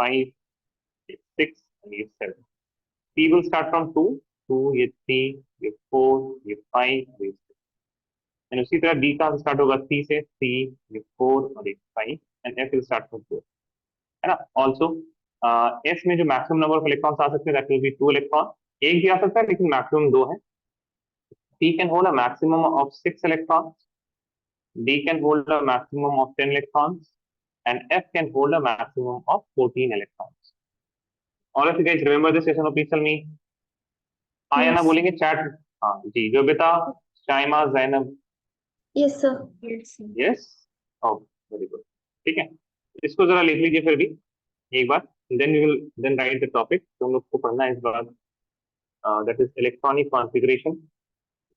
5, ये 6 and ये 7. P will start from 2, 2, ये 3, ये 4, ये 5, ये 6. एंड उसी तरह B का स्टार्ट होगा 3 से, 3, ये 4 और ये 5. And F will start from 4, है ना. ऑल्सो S में जो मैक्सिमम नंबर ऑफ इलेक्ट्रॉन्स आ सकते हैं दैट विल बी 2 इलेक्ट्रॉन. एक भी आ सकता है लेकिन मैक्सिमम 2 है. P can hold a maximum of 6 electrons. D can hold a maximum of 10 electrons, and F can hold a maximum of 14 electrons. All of you guys remember this session, please tell me. हाँ या ना Yes. बोलेंगे chat. हाँ जी, जो बेटा Shaima Zainab. Yes, sir. Yes. Oh, very good. ठीक है, इसको जरा लिख लीजिए फिर भी एक बार. Then we will then write the topic. तो हम लोग को पढ़ना है इस बार, that is electronic configuration.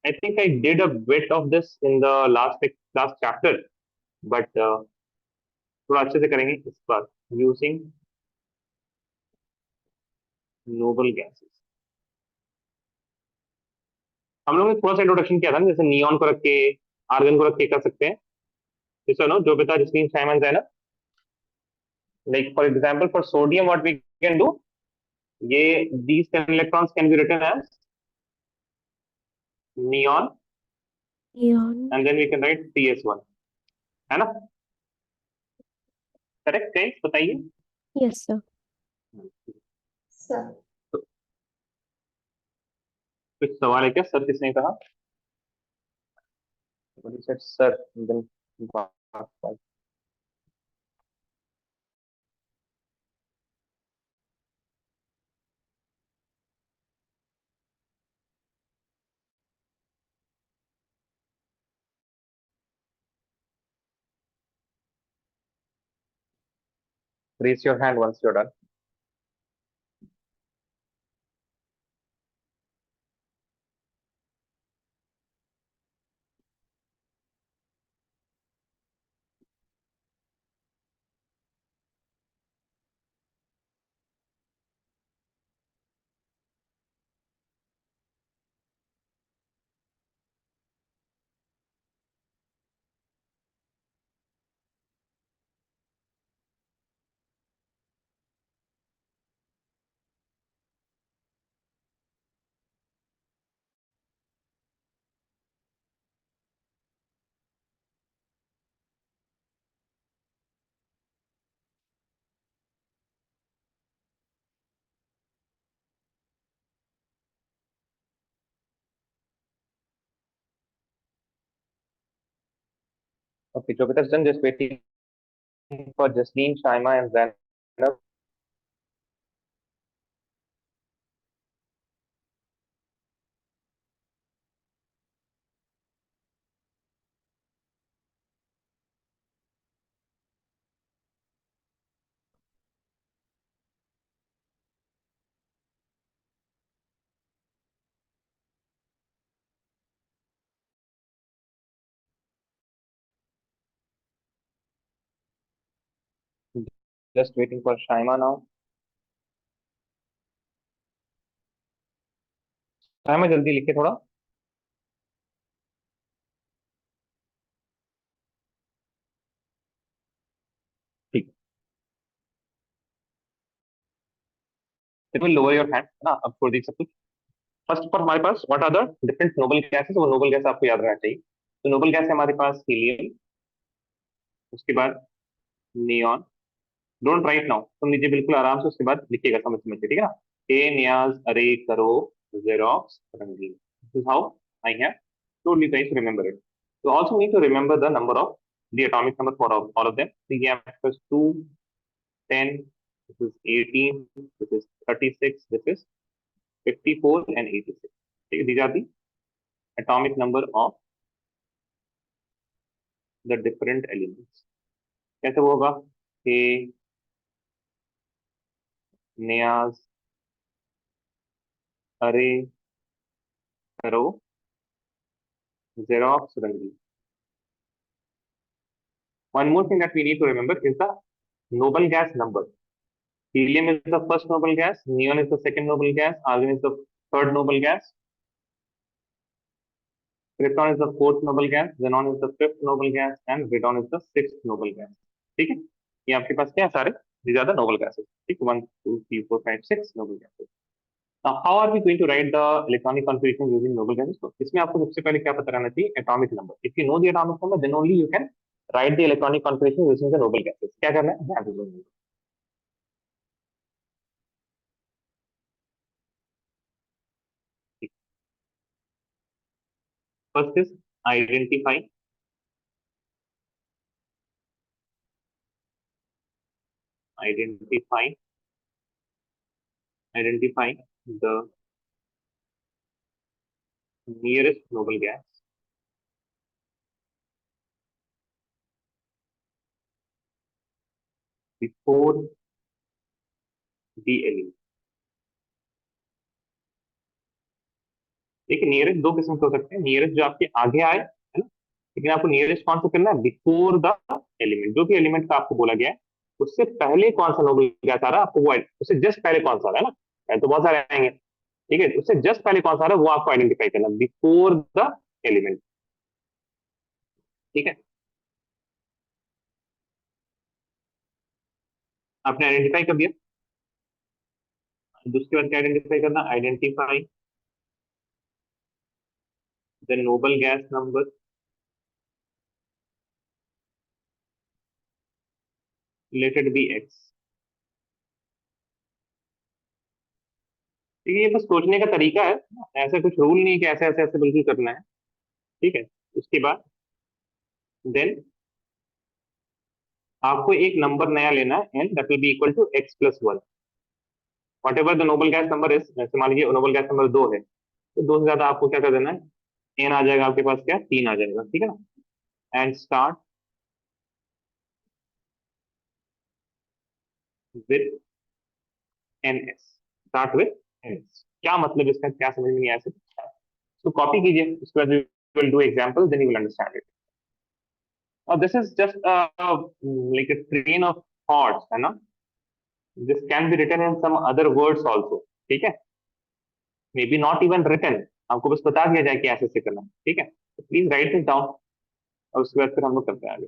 I think I did a bit of this in the last chapter, but थोड़ा अच्छे से करेंगे इस बार. Using noble gases. हम लोग ने थोड़ा सा इंट्रोडक्शन किया था ना, जैसे नियॉन को रख के, आर्गन को रख के कर सकते हैं. जैसे नो जो बता जिसकी साइमन है ना, like for example for sodium what we can do, ये these 10 electrons can be written as neon Neon. and then we can write CS1, है ना. करेक्ट गाइस, बताइए. Yes, sir. Sir. तो कुछ सवाल है क्या? सर किसने कहा? Sir then raise your hand once you're done. Okay, Jovita's done. Just waiting for Jasleen, Shaima, and Zainab. Just waiting for Shaima now. Shaima, जल्दी लिखे थोड़ा. ठीक. It will lower your hand, ना. अब छोड़ दीजिए सब कुछ. फर्स्ट पर हमारे पास what are the different noble gases. वो नोबल गैस आपको याद रहना चाहिए. तो नोबल गैस है हमारे पास हीलियम, उसके बाद नियॉन. डोंट राइट नाउ, तुम लीजिए बिल्कुल आराम से, उसके बाद लिखिएगा समझ समझ के, ठीक है ना. ए नियाज अरे करो जेरोक्स रंगीन. This is how I have told you guys to remember it. You also need to remember the number of the atomic number for all of them. So you have first 2, 10, this is 18, this is 36, this is 54 and 86. Okay, these are the atomic number of the different elements. कैसे वो होगा? ए नियाज अरे करो Xerox रंगीन. One more thing that we need to remember is the noble gas number. Helium is the first noble gas, neon is the second noble gas, argon is the third noble gas, krypton is the fourth noble gas, xenon is the fifth noble gas, and radon is the sixth noble gas. ठीक है, ये आपके पास क्या है सारे These are the noble gases. ठीक, 1 2 3 4 5 6 noble gases. Now, how are we going to write the electronic configuration using noble gases? तो इसमें आपको सबसे पहले क्या पता रहना चाहिए? Atomic number. If you know the atomic number, then only you can write the electronic configuration using the noble gases. क्या करना है? ध्यान से सुनिए. First is identify. Identify. Identify the nearest noble gas before the element. देखिए, nearest दो किस्म के हो सकते हैं. नियरेस्ट जो आपके आगे आए, है ना, लेकिन आपको नियरेस्ट कौन सा करना है? Before the element. जो भी एलिमेंट का आपको बोला गया है उससे पहले कौन सा नोबल गैस आ रहा है आपको वो, उससे जस्ट पहले कौन सा आ रहा है ना. पहले तो बहुत सारे आएंगे, ठीक है, उससे जस्ट पहले कौन सा आ रहा है वो आपको आइडेंटिफाई करना, बिफोर द एलिमेंट. ठीक है, आपने आइडेंटिफाई कर दिया. दूसरी बात क्या आइडेंटिफाई करना? Identify the noble gas number लेटेड बी एक्स. ठीक है, ये बस सोचने का तरीका है, ऐसा कुछ रूल नहीं कि ऐसे ऐसे ऐसे बिल्कुल करना है. ठीक है, उसके बाद देन आपको एक नंबर नया लेना है, and that will be equal to X plus one. Whatever the noble gas number is. जैसे मान लीजिए नोबल गैस नंबर 2 है, तो 2 से ज्यादा आपको क्या कर देना है? एन आ जाएगा आपके पास, क्या 3 आ जाएगा. ठीक है ना. And start with an S. Start with an S. क्या मतलब इसका, क्या समझ में नहीं आया? तो कॉपी कीजिए, उसके बाद will do example, then you will understand it. और this is just like a train of thoughts, है ना. This can be written in some other words also. ठीक है, maybe not even written, आपको बस बता दिया जाए कि ऐसे ऐसे करना. ठीक है, तो प्लीज राइट दिस डाउन और उसके बाद फिर हम लोग करते हैं आगे.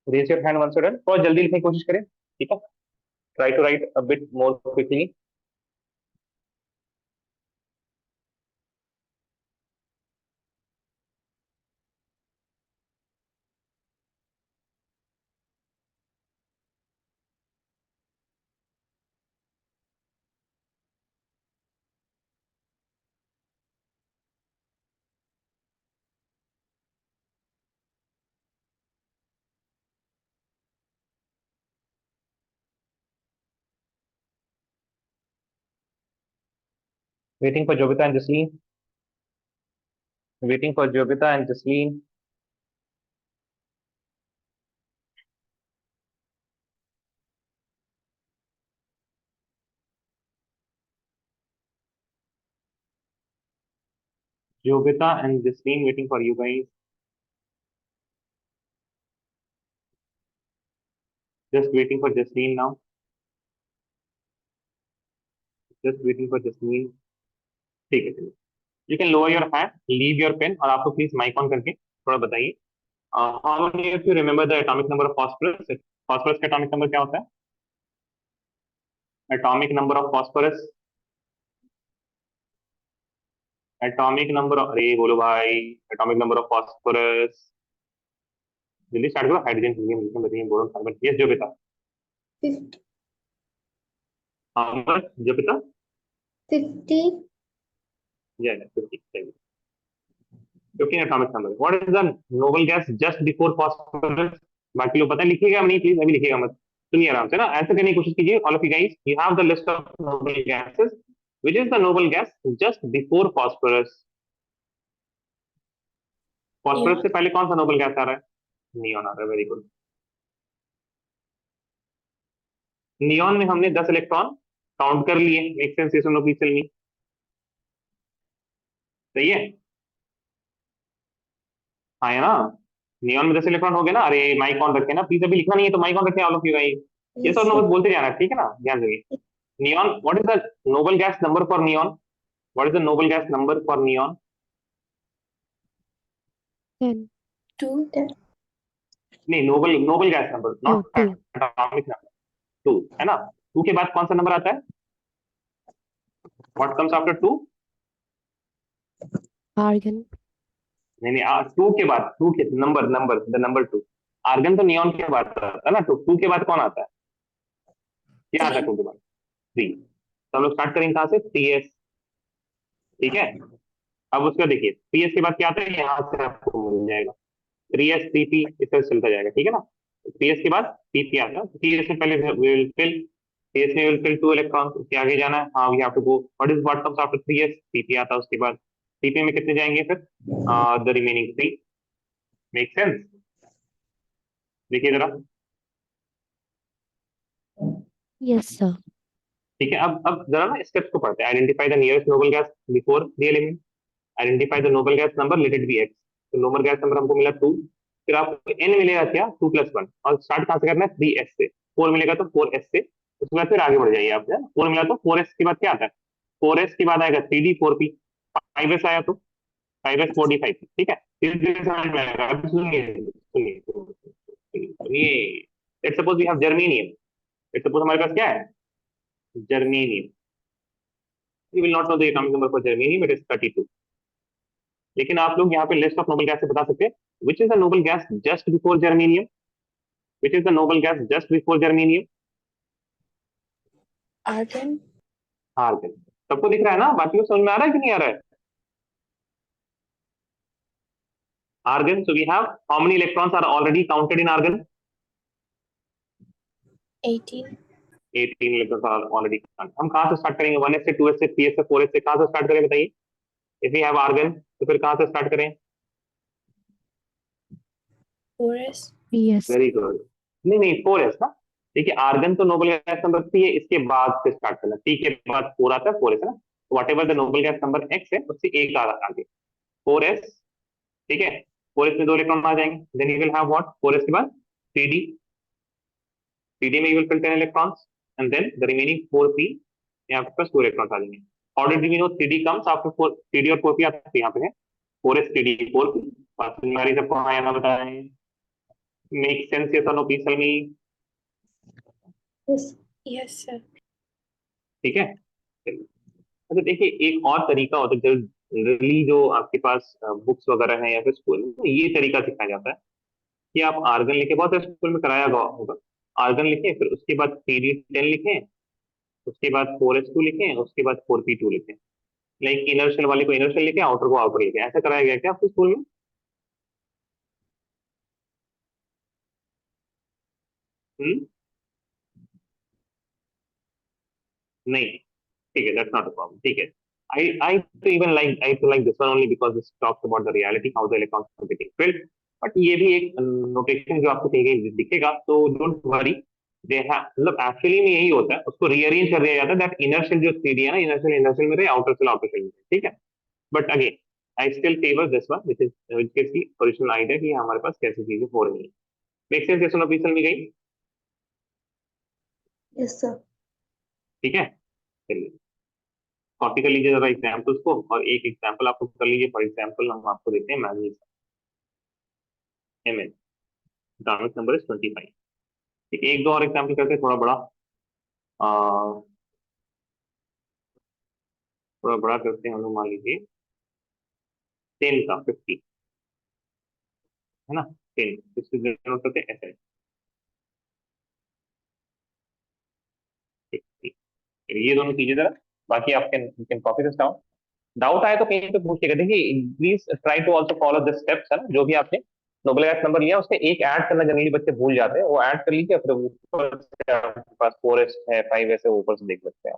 Raise your hand once done. और जल्दी लिखने की कोशिश करें. ठीक है, try to write a bit more quickly. Waiting for Jovita and Jasleen. Waiting for Jovita and Jasleen. Jovita and Jasleen, waiting for you guys. Just waiting for Jasleen now. Just waiting for Jasleen. ठीक है, चलिए. You can lower your hand, leave your pen, और आपको please mic on करके थोड़ा बताइए. How many of you remember the atomic number of phosphorus? Phosphorus का atomic number क्या होता है? Atomic number of phosphorus. Atomic number of, अरे बोलो भाई. Atomic number of phosphorus. जल्दी स्टार्ट करो. Hydrogen, helium, lithium, beryllium, boron, carbon. Yes Jobita. 50. How much Jobita? 50. Yeah, 50. 15 atomic number. What is the noble gas just before phosphorus? बाकी लोग पता है, लिखिएगा नहीं प्लीज, अभी लिखिएगा मत. सुनिए आराम से ना, ऐसे करने की कोशिश कीजिए all of you guys. You have the list of noble gases, which is the noble gas just before phosphorus. Phosphorus neon. से पहले कौन सा नोबल गैस आ रहा है? नियॉन आ रहा है, वेरी गुड। नियॉन में हमने 10 इलेक्ट्रॉन काउंट कर लिए, मेक सेंस? ये सुनो प्लीज टेल मी, सही है? हाँ है ना? नियॉन में 10 इलेक्ट्रॉन हो गए ना। अरे माइक ऑन रखे ना प्लीज, अभी लिखना नहीं है तो माइक ऑन रखे ऑल ऑफ यू गाइस। ये यस सब नो सर। बस बोलते जाना, ठीक है ना, ध्यान से। Neon, what is the noble gas number for neon? What is the noble gas number for neon? 10. Two. नहीं, noble noble gas number, Oh, not 2. Atomic number. Two है ना? टू के बाद कौन सा नंबर आता है? What comes after two? Argon. नहीं नहीं, टू के बाद, टू के number, number the number two. Argon तो नियॉन के बाद आता है ना, तो टू के बाद कौन आता है? क्या आता है थ्री। टू के बाद? थ्री। तो हम लोग स्टार्ट करेंगे कहाँ से? टी एस, ठीक है। अब उसका देखिए, टी एस के बाद क्या आता है, यहाँ से आपको मिल जाएगा 3s 3p, इस तरह से चलता जाएगा, ठीक है ना। टीएस के बाद टीपी आता है, टीएस में पहले विल फिल, टीएस में विल फिल 2 इलेक्ट्रॉन, उसके आगे जाना है, हाँ we have to go, what comes after 3s? TP आता है उसके बाद। टीपी में कितने जाएंगे फिर? The remaining 3। Make sense? देखिए जरा। Yes, sir. ठीक है, अब जरा ना स्टेप्स को पढ़ते हैं। Identify the nearest noble gas before the element, identify the noble gas number, let it be x. तो नोबल गैस नंबर हमको मिला 2, फिर आपको n मिलेगा क्या? 2+1, और स्टार्ट कहाँ से करना है? 3s से। 4 मिलेगा तो 4s से, उसके बाद फिर आगे बढ़ जाइए आप। 4 मिला तो 4s के बाद क्या आता है? 4s के बाद आएगा 3d 4p, 5s आया तो 5s 4d 5p, ठीक है। धीरे धीरे समझ में आएगा। अब सुनिए सुनिए सुनिए, let's suppose we have germanium. Let's suppose हमारे पास क्या है? Germanium. You will not know the atomic number for germanium, it is 32। लेकिन आप लोग यहाँ पे लिस्ट ऑफ नोबल गैस से बता सकते हैं which is the noble gas just before germanium, which is the noble gas just before germanium? Argon. Argon. सबको दिख रहा है ना? बाकी को समझ में आ रहा है कि नहीं आ रहा है? Argon, so we have how many electrons are already counted in argon? 18। 18 electrons are already counted. हम कहाँ से स्टार्ट करेंगे? 1s से, 2s से, 3s से, 4s से, कहाँ से स्टार्ट करें बताइए? इफ वी हैव आर्गन तो फिर कहाँ से स्टार्ट करें? 4s। Yes. Very good. नहीं नहीं, 4s ना। देखिए आर्गन तो नोबल गैस नंबर 3 है, इसके बाद से स्टार्ट करना। टी के बाद 4 आता है, 4s है ना। What ever the noble gas number x है, उससे एक आगे 4s, ठीक है। 4s में 2 इलेक्ट्रॉन आ जाएंगे, then you will have what? 4s के बाद 3d, 3d में you will fill 10 electrons, and then the remaining 4p, यहाँ पे पास 2 इलेक्ट्रॉन्स आ जाएंगे। How did we know 3d comes after 4? 3d और 4p आते हैं यहाँ पे है 4s 3d 4p। बात हमारी सबको हाँ या ना बताएं। Make sense? ये sir no please tell me, yes. Yes sir. ठीक है। चलिए। अच्छा देखिए, एक और तरीका होता है जो जनरली जो आपके पास बुक्स वगैरह हैं या फिर स्कूल में ये तरीका सिखाया जाता है कि आप आर्गन लिखे, बहुत सारे स्कूल में कराया गया होगा। आर्गन लिखें, फिर उसके बाद 3d10 लिखें, उसके बाद 4s2 लिखें, उसके बाद 4p2 लिखें। लाइक इनर शेल वाले को इनर शेल लिखे, आउटर को आउटर लिखे। ऐसा कराया गया क्या आपके स्कूल में? हम्म? नहीं, ठीक है, दैट्स नॉट अ प्रॉब्लम, ठीक है। I to even like I to like this one only because this talks about the reality how the electrons are getting filled. But ये भी एक नोटेशन जो आपको कहीं दिखेगा, तो डोंट वरी। दे मतलब एक्चुअली में यही होता है, उसको रीअरेंज कर दिया जाता है दैट इनर शेल जो 3D है ना, इनर शेल में रहे, आउटर शेल में रहे, ठीक है। But again I still favour this one which is की ओरिजिनल आइडिया कि हमारे पास कैसी चीजें हो रही है। Make sense? ये सुनो पीछे में गई, यस सर। ठीक है। चलिए कॉपी कर लीजिए जरा एग्जाम्पल्स को, और एक एग्जाम्पल आपको कर लीजिए। फॉर एग्जाम्पल हम आपको देते हैं manganese Mn, atomic number is 25। ठीक है, एक दो और एग्जाम्पल करते हैं, थोड़ा बड़ा करते हैं हम लोग। मान लीजिए 10 का 50, है ना। 10 इसको डिनोट करते हैं Sn। ठीक ठीक। ये दोनों कीजिए जरा, बाकी आप can copy this down. Doubt आए तो कहीं पे पूछिएगा। देखिए please try to also follow the steps, है ना, जो भी आपने नोबल गैस नंबर लिया, उसके एक ऐड करना जनरली बच्चे भूल जाते हैं, वो ऐड कर लीजिए, फिर ऊपर से आपके पास 4s है, 5s है, ऊपर से देख सकते हैं।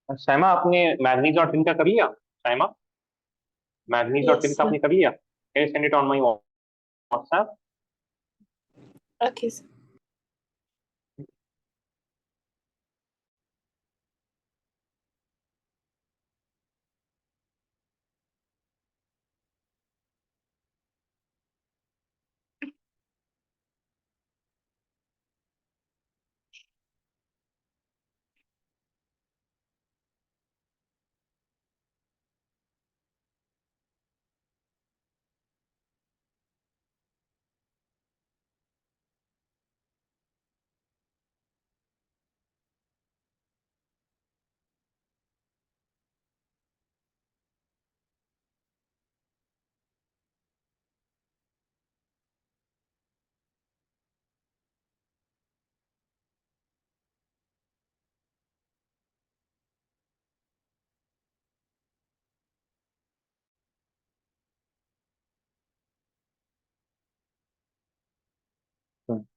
शाइमा, आपने मैग्नीज और टिन का कर लिया? शाइमा, मैग्नीज और टिन Yes, का sir. आपने कर लिया? Can you send it on my WhatsApp? Okay, sir.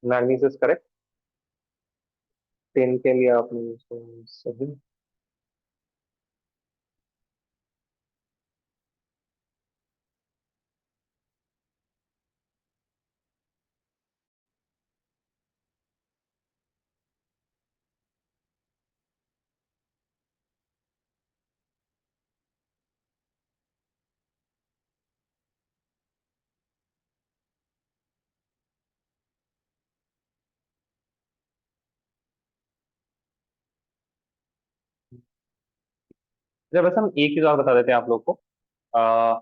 Manganese is correct. Tin के लिए आपने सही। जब बस हम एक चीज और बता देते हैं आप लोग को। आ,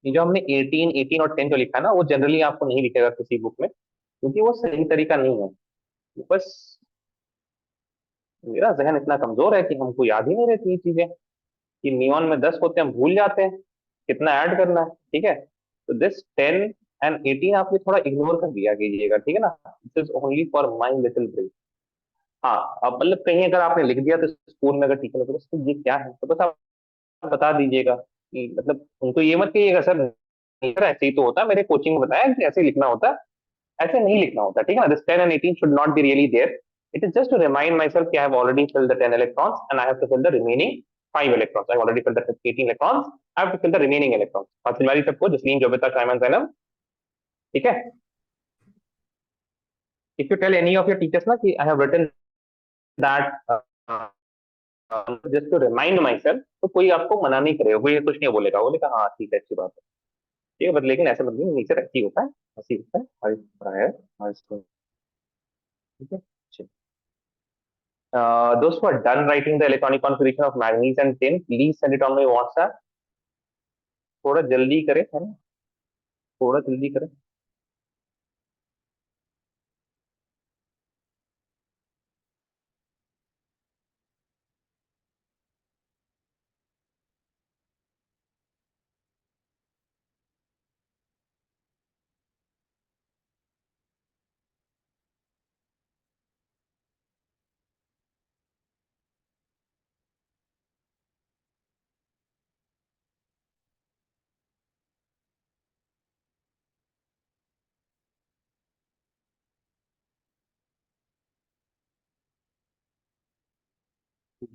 ये जो हमने 18, 18 और 10 जो लिखा है ना, वो जनरली आपको नहीं लिखेगा किसी बुक में, क्योंकि वो सही तरीका नहीं है। बस मेरा जहन इतना कमजोर है कि हमको याद ही नहीं रहती ये चीजें, कि नियॉन में 10 होते हैं, हम भूल जाते हैं कितना ऐड करना है। ठीक है, तो दिस 10 एंड 18 आप ये थोड़ा इग्नोर कर दिया कीजिएगा, ठीक है ना। This is only for my little brain. हाँ, अब मतलब कहीं अगर आपने लिख दिया तो स्कूल में अगर टीचर ने बोला "सर, ये क्या है", तो बस आप बता दीजिएगा कि मतलब उनको ये मत कहिएगा "सर नहीं सर, ऐसे ही तो होता है, मेरे कोचिंग में बताया कि ऐसे ही लिखना होता है"। ऐसे नहीं लिखना होता, ठीक है ना। This 10 and 18 should not be really there. It is just to remind myself कि I have already filled the 10 electrons and I have to fill the remaining 5 electrons. I have already filled the 18 electrons. I have to fill the remaining electrons. और फिलवारी सबको, जसलीन, जोबिता, शाइमन, जैनब, ठीक है। If you tell any of your teachers ना कि I have written that just to remind myself, तो कोई आपको मना नहीं करेगा, कोई कुछ नहीं बोलेगा, वो बोलेगा हाँ ठीक है, अच्छी बात है, ठीक है। बट लेकिन ऐसे मतलब नेचर ऐसी होता है, ऐसी होता है, हमारी है, हमारी, ठीक है। Those who are done writing the electronic configuration of manganese and tin, please send it on my WhatsApp. थोड़ा जल्दी करें, है ना, थोड़ा जल्दी करें।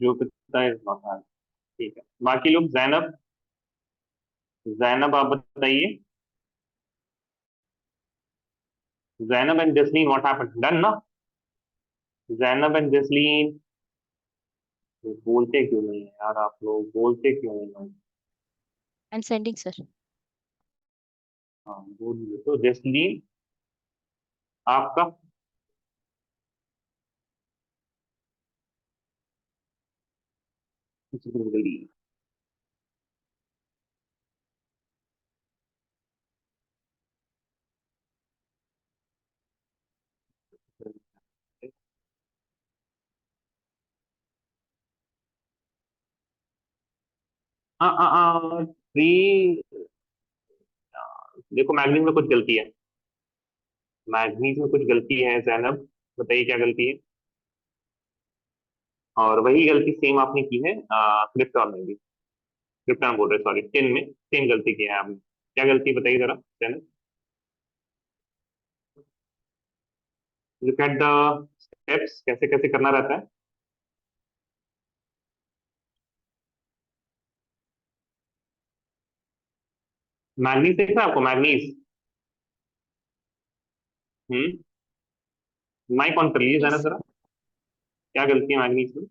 Jupiter is not hard. ठीक है, बाकी लोग, जैनब, जैनब आप बताइए। Zainab and Jasleen, what happened? Done ना? जैनब एंड जसलीन, बोलते क्यों नहीं है यार आप लोग, बोलते क्यों नहीं हो? I'm sending, sir. हाँ बोलिए तो। जसलीन, आपका? जल्दी। हाँ हाँ हाँ, थ्री। देखो मैग्नीज में कुछ गलती है, मैग्नीज में कुछ गलती है जैनब, बताइए क्या गलती है। और वही गलती सेम आपने की है क्रिप्टॉन में भी, क्रिप्टॉन बोल रहे सॉरी, टिन में सेम गलती की है आपने। क्या गलती बताइए जरा Zainab. Look at the steps, कैसे कैसे करना रहता है। मैग्नीज देखना है आपको, मैग्नीज। हम्म, माइक ऑन कर लीजिए जैनब Yes. जरा। क्या गलती है मैग्नीज में?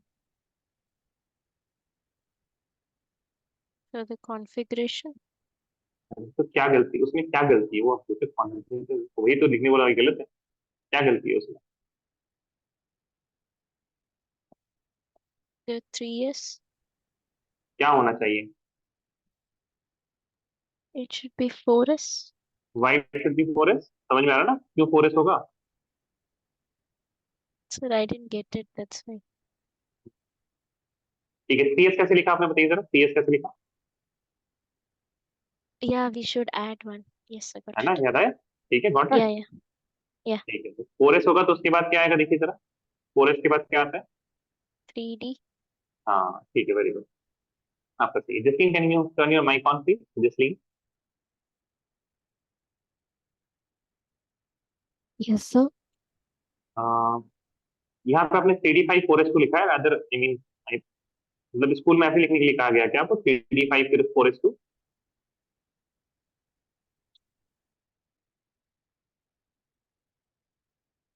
So the configuration, तो क्या गलती उसमें, क्या गलती है वो आप पूछे, कॉन्फिडेंस वही तो लिखने वाला गलत है, क्या गलती है उसमें? the 3s, क्या होना चाहिए? it should be 4s. Why should be 4S, समझ में आ रहा ना क्यों 4S होगा? Sir, I didn't get it. That's why. ठीक है, 3S कैसे लिखा आपने, बताइए जरा 3S कैसे लिखा? Yeah, we should add one. Yes, I got है ना, it. याद आया? ठीक है, got Yeah, it. yeah, yeah. ठीक है, तो 4S होगा तो उसके बाद क्या आएगा, देखिए जरा। 4S के बाद क्या आता है? 3D. हाँ ठीक है, वेरी गुड, आपका सही है। Jasleen, can you turn your mic on please, Jasleen. Yes, sir. यहाँ पे आपने 3D5 4S2 लिखा है, अदर आई मीन, मतलब स्कूल में ऐसे लिखने के लिए कहा गया क्या आपको, 3D5 फिर 4S2?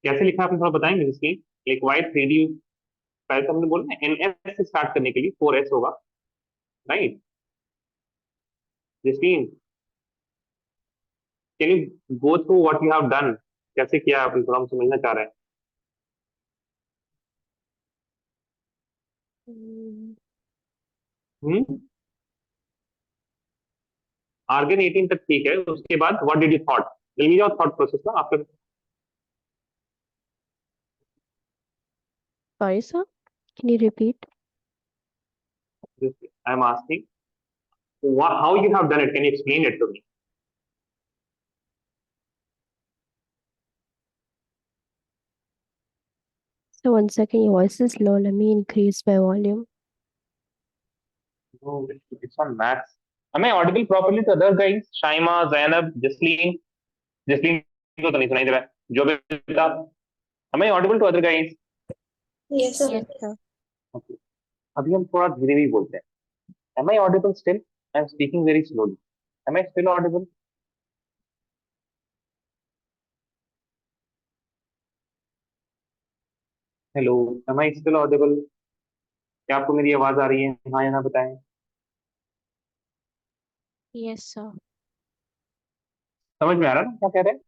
कैसे लिखा आपने थोड़ा बताएंगे जसलीन? एक वाई 3D, पहले तो हमने बोला ना NS से स्टार्ट करने के लिए 4S होगा, right? Jasleen, can you go through what you have done, कैसे किया आपने, थोड़ा हम समझना चाह रहे हैं। Mm, हम्म, आर्गन 18 तक ठीक है, उसके बाद व्हाट डिड यू थॉट, जल्दी जाओ थॉट प्रोसेस ना आपका। sorry, sir. Can you repeat? I am asking how you have done it, can you explain it to me? So 1 second, your voice is low. Let me increase my volume. No, it's on maths. Am I audible properly to other guys? Shaima, Zainab, Jasleen. Jasleen को तो नहीं सुनाई दे रहा है। जो बेटा, am I audible to other guys? Yes, sir. Yes, sir. Okay. अभी हम थोड़ा धीरे भी बोलते हैं। Am I audible still? I'm speaking very slowly. Am I still audible? Hello. Am I still audible? क्या आपको मेरी आवाज आ रही है? हाँ या ना बताएं। Yes, sir. समझ में आ रहा है ना क्या कह रहे हैं?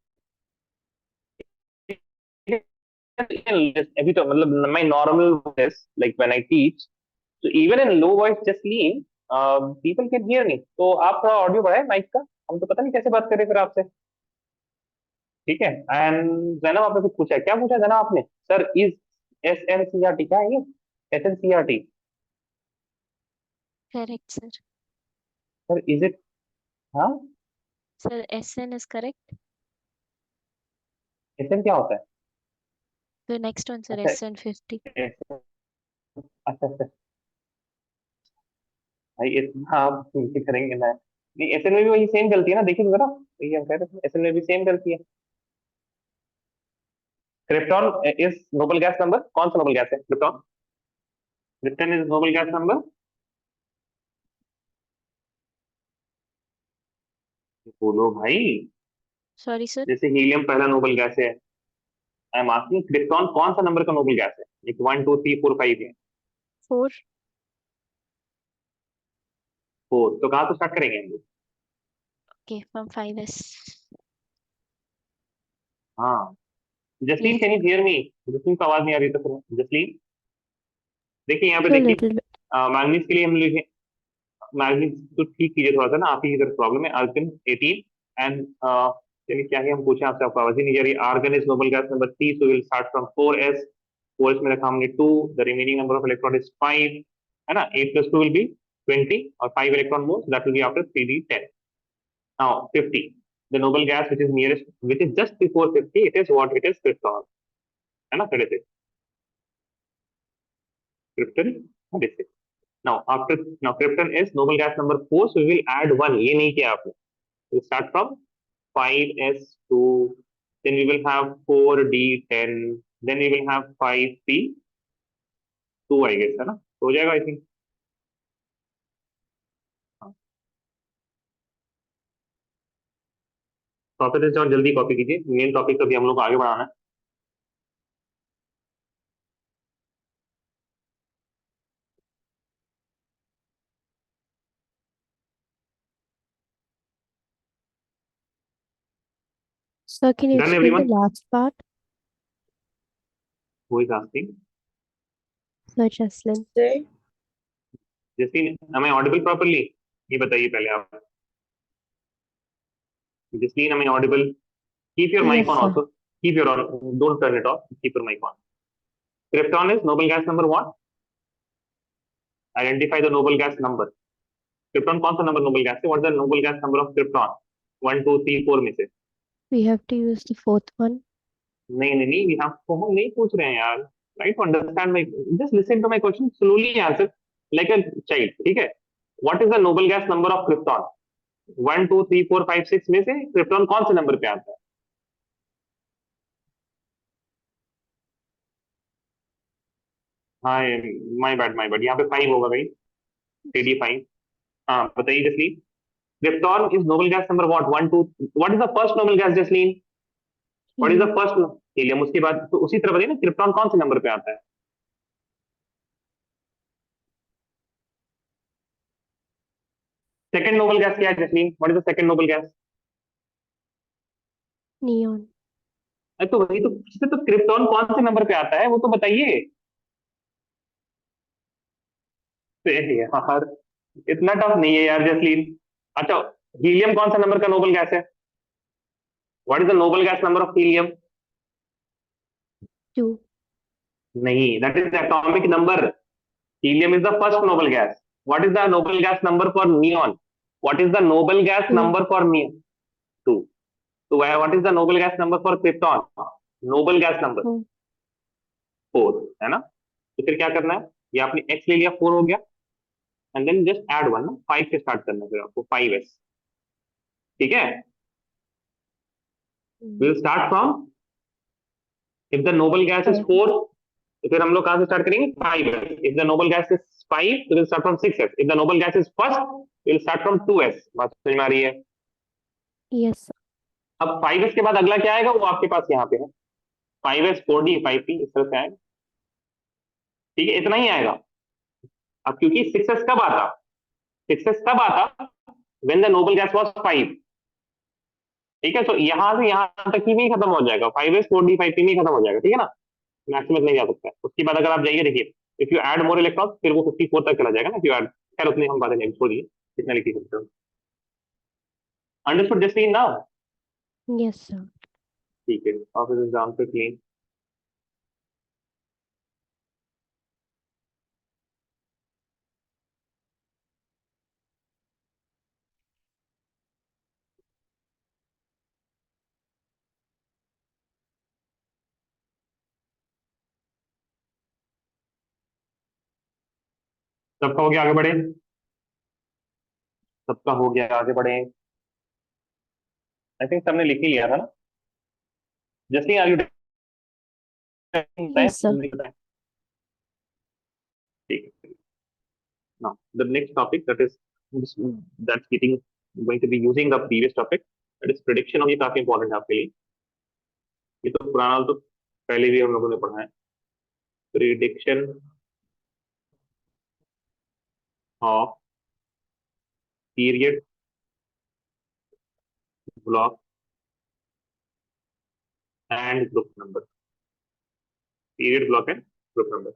अभी तो मतलब my normal voice, like when I teach, so even in low voice just lean, people can hear me. तो आप थोड़ा ऑडियो बढ़ाए माइक का, हम तो पता नहीं कैसे बात करें फिर आपसे। ठीक है, एंड जैनब आपने कुछ पूछा है, क्या पूछा जैनब आपने? सर इज SNCRT क्या है ये? SNCRT? Correct, sir. Sir is it? हाँ, Sir, SN is correct. SN क्या होता है? The next one, sir, अच्छा, SN50. अच्छा अच्छा, भाई हाँ आप ठीक करेंगे ना, नहीं SN में भी वही सेम गलती है ना, देखिए तो जरा, वही हम कह रहे थे SN में भी सेम गलती है। Krypton is noble gas number, कौन सा नोबल गैस है krypton? Krypton is noble gas number. बोलो भाई। Sorry, sir. जैसे हीलियम पहला नोबल गैस है, आई एम आस्किंग क्रिप्टॉन कौन सा नंबर का नोबल गैस है? एक 1 2 3 4 5 है। 4. 4, तो कहाँ से स्टार्ट करेंगे हम लोग? Okay, from 5s. हाँ, Jasleen Yes. Can you hear me? Jasleen को आवाज नहीं आ रही, तो फिर जसलीन देखिए यहाँ पे A देखिए, little bit. मैग्नीज के लिए हम लिखे, मैग्नीज तो ठीक कीजिए थोड़ा सा ना, आप ही इधर प्रॉब्लम है। आर्गन 18 एंड चलिए क्या है, हम पूछे आपसे, आपको आवाज ही नहीं आ रही। Argon is noble gas number 3, so will start from 4s। 4s में रखा हमने 2, the remaining number of electron is 5, है ना। 8 + 2 विल बी 20 और 5 electron more, that will be after 3d10। Now 50, the noble gas which is nearest, which is just before 50, it is what? It is krypton, है ना। 36 krypton 36। now after, now krypton is noble gas number 4, so we will add 1, ये नहीं किया आपने। we start from 5s2, then we will have 4d10, then we will have 5p2, I guess, है ना। तो हो जाएगा आई थिंक। टॉपिक से और जल्दी कॉपी कीजिए, मेन टॉपिक को भी हम लोग को आगे बढ़ाना है। Sir, can you done explain the everyone? last part? Who is asking? Sir Jaslyn. Sir. Jasleen, am I audible properly? ये बताइए पहले आप। Jasleen, am I audible? Keep your mic Yes, on sir. also. Keep your on. Don't turn it off. Keep your mic on. Krypton is noble gas number what? Identify the noble gas number. Krypton कौन सा number noble gas है? What is the noble gas number of Krypton? 1 2 3 4 में से? We have to use the fourth one. नहीं नहीं नहीं, यहाँ को हम नहीं पूछ रहे हैं यार। Try to understand my, just listen to my question, slowly answer like a child, ठीक है? What is the noble gas number of Krypton? 1 2 3 4 5 6 में से Krypton कौन से नंबर पे आता है? हाँ, माय बैड, यहाँ पे 5 होगा भाई, CD5। हाँ बताइए Jasleen. Krypton is noble gas number what? 1 2, what is the first noble gas, Jasleen? What is the Helium. first? Helium. उसके बाद तो उसी तरह बताइए ना, क्रिप्टॉन कौन से नंबर पे आता है? सेकंड नोबल गैस क्या है Jasleen? What is the second noble gas? Neon. अरे तो वही तो पूछते, तो क्रिप्टॉन कौन से नंबर पे आता है वो तो बताइए। तो यार इतना टफ नहीं है यार जसलीन। अच्छा, हीलियम कौन सा नंबर का नोबल गैस है? What is the noble gas number of helium? 2. नहीं, that is atomic number. Helium is the first noble gas. What is the noble gas number for neon? What is the noble gas 2. Number for neon? 2। तो what is the noble gas number for krypton? Nobel gas number 4. 4, है ना। तो फिर क्या करना है, ये आपने x ले लिया, 4 हो गया, एंड देन जस्ट ऐड 1 ना, 5 से स्टार्ट करना है फिर आपको, 5s, ठीक है। We will start from, if the noble gas is 5. 4, तो फिर हम लोग कहां से स्टार्ट करेंगे? 5s। If the noble gas is 5, तो will start from 6s। If the noble gas is first, will start from 2s। बात समझ में आ रही है? Yes, sir. अब 5s के बाद अगला क्या आएगा वो आपके पास यहाँ पे है, 5s 4d 5p, इस तरह से आएगा, ठीक है। इतना ही आएगा। अब क्योंकि 6s कब आता, 6s कब आता? When the noble gas was 5, ठीक है। तो यहां से यहां तक ही में ही खत्म हो जाएगा, 5s 4d 5p में ही खत्म हो जाएगा, ठीक है ना। मैक्सिमम नहीं जा सकता है। उसके बाद अगर आप जाइए देखिए, if you add more electron, फिर वो 54 तक चला जाएगा ना, इफ यू ऐड। खैर उतनी हम बातें नहीं छोड़िए, कितना लिख सकते हो। अंडरस्टूड जस्ट ना? Yes, sir. ठीक है, ऑफिस एग्जाम पे क्लीन। सबका हो गया, आगे बढ़े। सबका हो गया, आगे बढ़े। आई थिंक सबने लिख ही लिया था ना। Just are you? Yes, sir. ठीक है। now the next topic that is that's getting going to be using the previous topic, that is prediction. और ये काफी इंपॉर्टेंट है आपके लिए, ये तो पुराना तो पहले भी हम लोगों ने पढ़ा है। Prediction of period block and group number, period block and group number.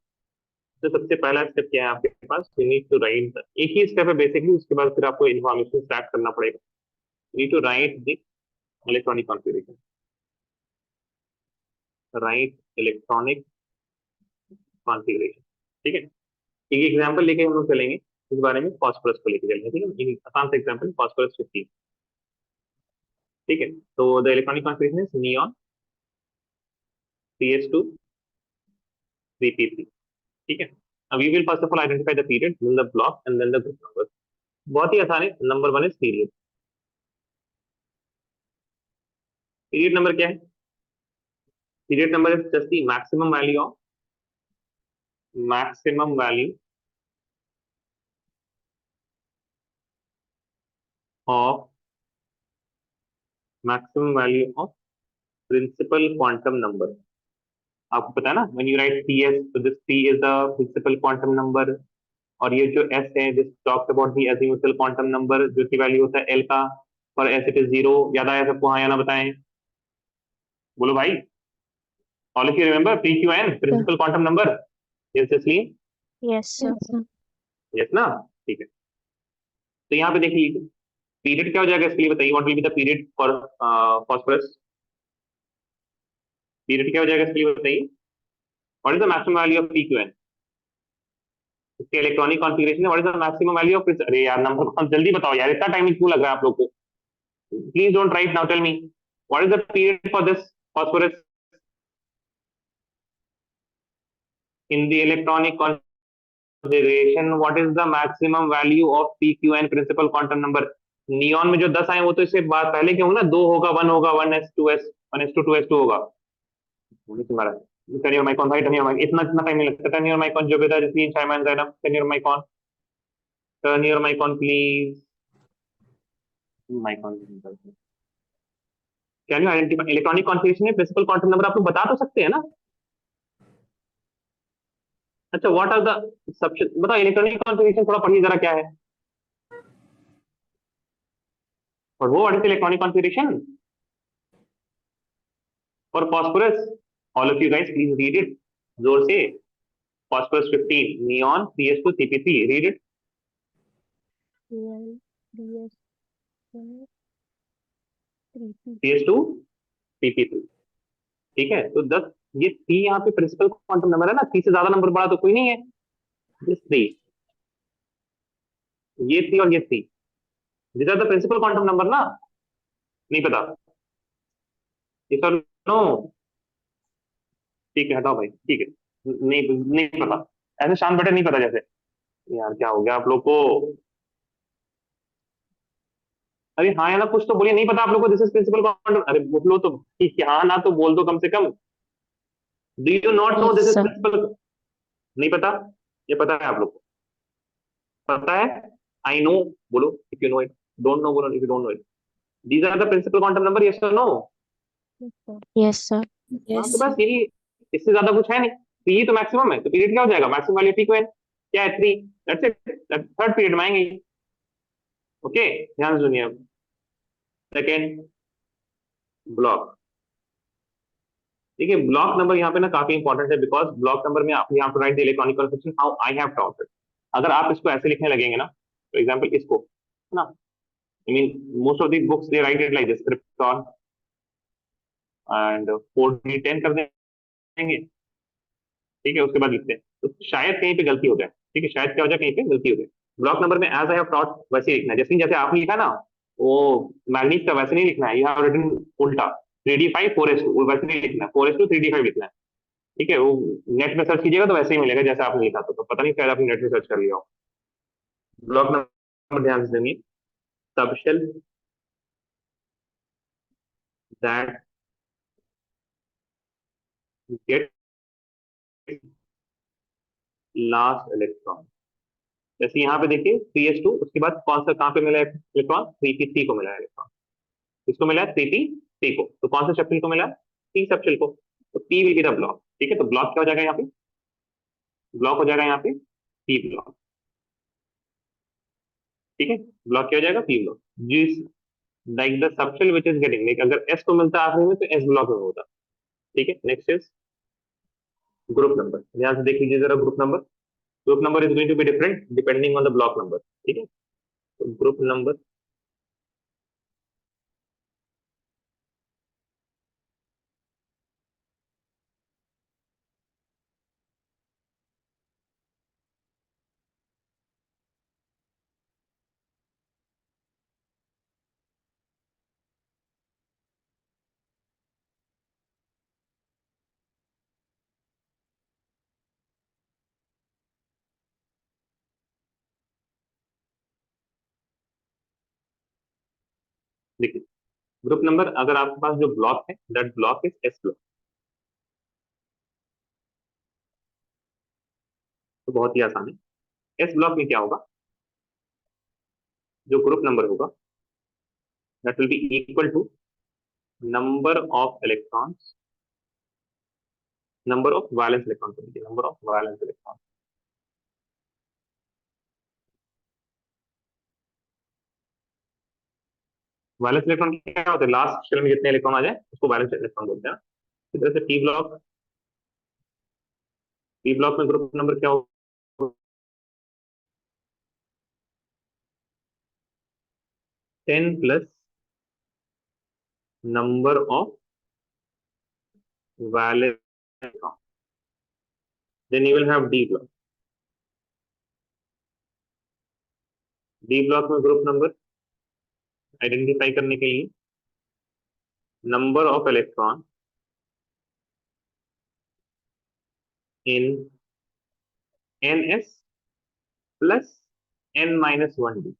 तो सबसे पहला स्टेप क्या है आपके पास, यू नीड टू राइट, एक ही स्टेप है बेसिकली, उसके बाद फिर आपको इन्फॉर्मेशन स्टार्ट करना पड़ेगा। You need to write the electronic configuration, write electronic configuration. ठीक है, एक एग्जांपल लेके हम लोग चलेंगे इस बारे में, फास्फोरस को लेके चलेंगे। ठीक है, एक आसान सा एग्जांपल, फास्फोरस 15। ठीक है, तो the electronic configuration is neon CS2 3p3। ठीक है, अब we will first of all identify the period, then the block and then the group number. बहुत ही आसान है। Number 1 is period. Period number क्या है? Period number is just the maximum value of of maximum value of principal quantum number। आपको पता है ना, when you write CS, so this P is the principal quantum number, और ये जो S है, this talks about the azimuthal quantum number, जो की वैल्यू होता है L का, और S it is 0। याद आया सबको? हाँ या ना बताएं, बोलो भाई। All of you remember PQN, principal quantum number? Yes, Cecily? Yes, sir. Yes ना? ठीक है, तो यहाँ पे देख लीजिए पीरियड क्या हो जाएगा इसके लिए बताइए। What will be the period for phosphorus? Period क्या हो जाएगा इसके लिए बताइए। What is the maximum value of PQN? इसके इलेक्ट्रॉनिक कॉन्फ़िगरेशन है। What is the maximum value of, अरे यार नंबर जल्दी बताओ यार, इतना टाइम क्यों लग रहा है आप लोग को? Please don't write now, tell me what is the period for this phosphorus in the electronic configuration? What is the maximum value of PQN, principal quantum number? Neon में जो 10 आए वो तो इससे बात पहले क्यों ना, 2 होगा, 1 होगा, 1s2s 1s2 होगा। तुम्हारा टर्न योर माइक ऑन भाई, टर्न योर माइक, इतना इतना टाइम नहीं लगता। Turn your mic on Zubeda, Jasleen, Shaiman, Zainab, turn your mic on, turn your mic on please, mic on. Can you identify electronic configuration में प्रिंसिपल क्वांटम नंबर? आप लोग बता तो सकते हैं ना। अच्छा, व्हाट आर द सबसे बताओ, इलेक्ट्रॉनिक कॉन्फ़िगरेशन थोड़ा पढ़िए जरा क्या है, और वो what is electronic configuration for phosphorus? All of you guys please read it जोर से। Phosphorus 15 neon CS2 CP3, read it. CS2 CP3। ठीक है, तो 10, ये 3 यहाँ पे प्रिंसिपल क्वांटम नंबर है ना, 3 से ज्यादा नंबर बड़ा तो कोई नहीं है। दिस 3, ये 3 और ये 3, this are the principal quantum number ना? नहीं पता? ये सर नो, ठीक है हटाओ भाई, ठीक है, नहीं नहीं पता, ऐसे शांत बैठे नहीं पता जैसे। यार क्या हो गया आप लोग को? अरे हाँ या ना कुछ तो बोलिए, नहीं पता आप लोग को दिस इज प्रिंसिपल क्वांटम? अरे बोलो तो ठीक है, हाँ ना तो बोल दो कम से कम। Do you not know Yes, this is sir. Principal? नहीं पता? ये पता है आप लोग को? पता है? आई नो बोलो, if you know it. Don't know बोलो, if you don't know it. These are the principal quantum number, yes और नो? Yes, sir. हाँ तो बस यही, इससे ज्यादा कुछ है नहीं। तो ये तो मैक्सिमम है, तो पीरियड क्या हो जाएगा? मैक्सिमम वैल्यू PQN क्या है? 3। दैट्स इट, थर्ड पीरियड में आएंगे। ओके, ध्यान से सुनिए अब। Second, block. देखिए ब्लॉक नंबर यहाँ पे ना काफी इंपॉर्टेंट है, बिकॉज ब्लॉक नंबर में आप यहाँ पे right the electronic configuration how I have taught it. अगर आप इसको ऐसे लिखने लगेंगे ना, फॉर एग्जांपल इसको, है ना, I mean most of the books they right it like this, krypton and 4d10 कर देंगे। ठीक है, उसके बाद लिखते हैं, तो शायद कहीं पे गलती हो जाए। ठीक है, शायद क्या हो जाए, कहीं पे गलती हो जाए। ब्लॉक नंबर में एज आई हैव टॉट वैसे ही लिखना है, जैसे जैसे आपने लिखा ना वो मैग्नीस का, वैसे नहीं लिखना है। यू हैव रिटन उल्टा 3d5 4s2, वैसे नहीं लिखना है, 4s2 3d5 लिखना है। ठीक है, वो नेट में सर्च कीजिएगा तो वैसे ही मिलेगा जैसा आपने लिखा था, तो पता नहीं शायद आपने नेट में सर्च कर लिया हो। ब्लॉक नंबर ध्यान से देंगे, subshell that get last electron. जैसे यहाँ पे देखिए 3s2, उसके बाद कौन सा कहाँ पे मिला है इलेक्ट्रॉन, 3p3 को मिला है इलेक्ट्रॉन। इसको मिला है 3p3 को, तो कौन से शेल को मिला है, p सब शेल को। तो p will be the block. ठीक है, तो ब्लॉक क्या हो जाएगा यहाँ पे, ब्लॉक हो जाएगा यहाँ पे p ब्लॉक। ठीक है, ब्लॉक क्या हो जाएगा, p ब्लॉक। जिस like the subshell which is getting, like अगर s को मिलता है आखिरी में तो s ब्लॉक में होता। ठीक है, नेक्स्ट इज ग्रुप नंबर। ध्यान से देख लीजिए जरा group number. Group number is going to be different depending on the block number. ठीक है, तो ग्रुप नंबर, देखिए ग्रुप नंबर अगर आपके पास जो ब्लॉक है that block is S block. तो बहुत ही आसान है। एस ब्लॉक में क्या होगा, जो ग्रुप नंबर होगा that will be equal to number of electrons, number of valence electron, number of valence electron. Valence electron क्या होता है, लास्ट शेल में जितने इलेक्ट्रॉन आ जाए उसको वैलेंस इलेक्ट्रॉन बोलते हैं। इसी तरह से पी ब्लॉक, पी ब्लॉक में ग्रुप नंबर क्या होगा, 10 plus number of valence electron, then you will have D block. D block में ग्रुप नंबर आइडेंटिफाई करने के लिए number of electron in ns plus n-1d।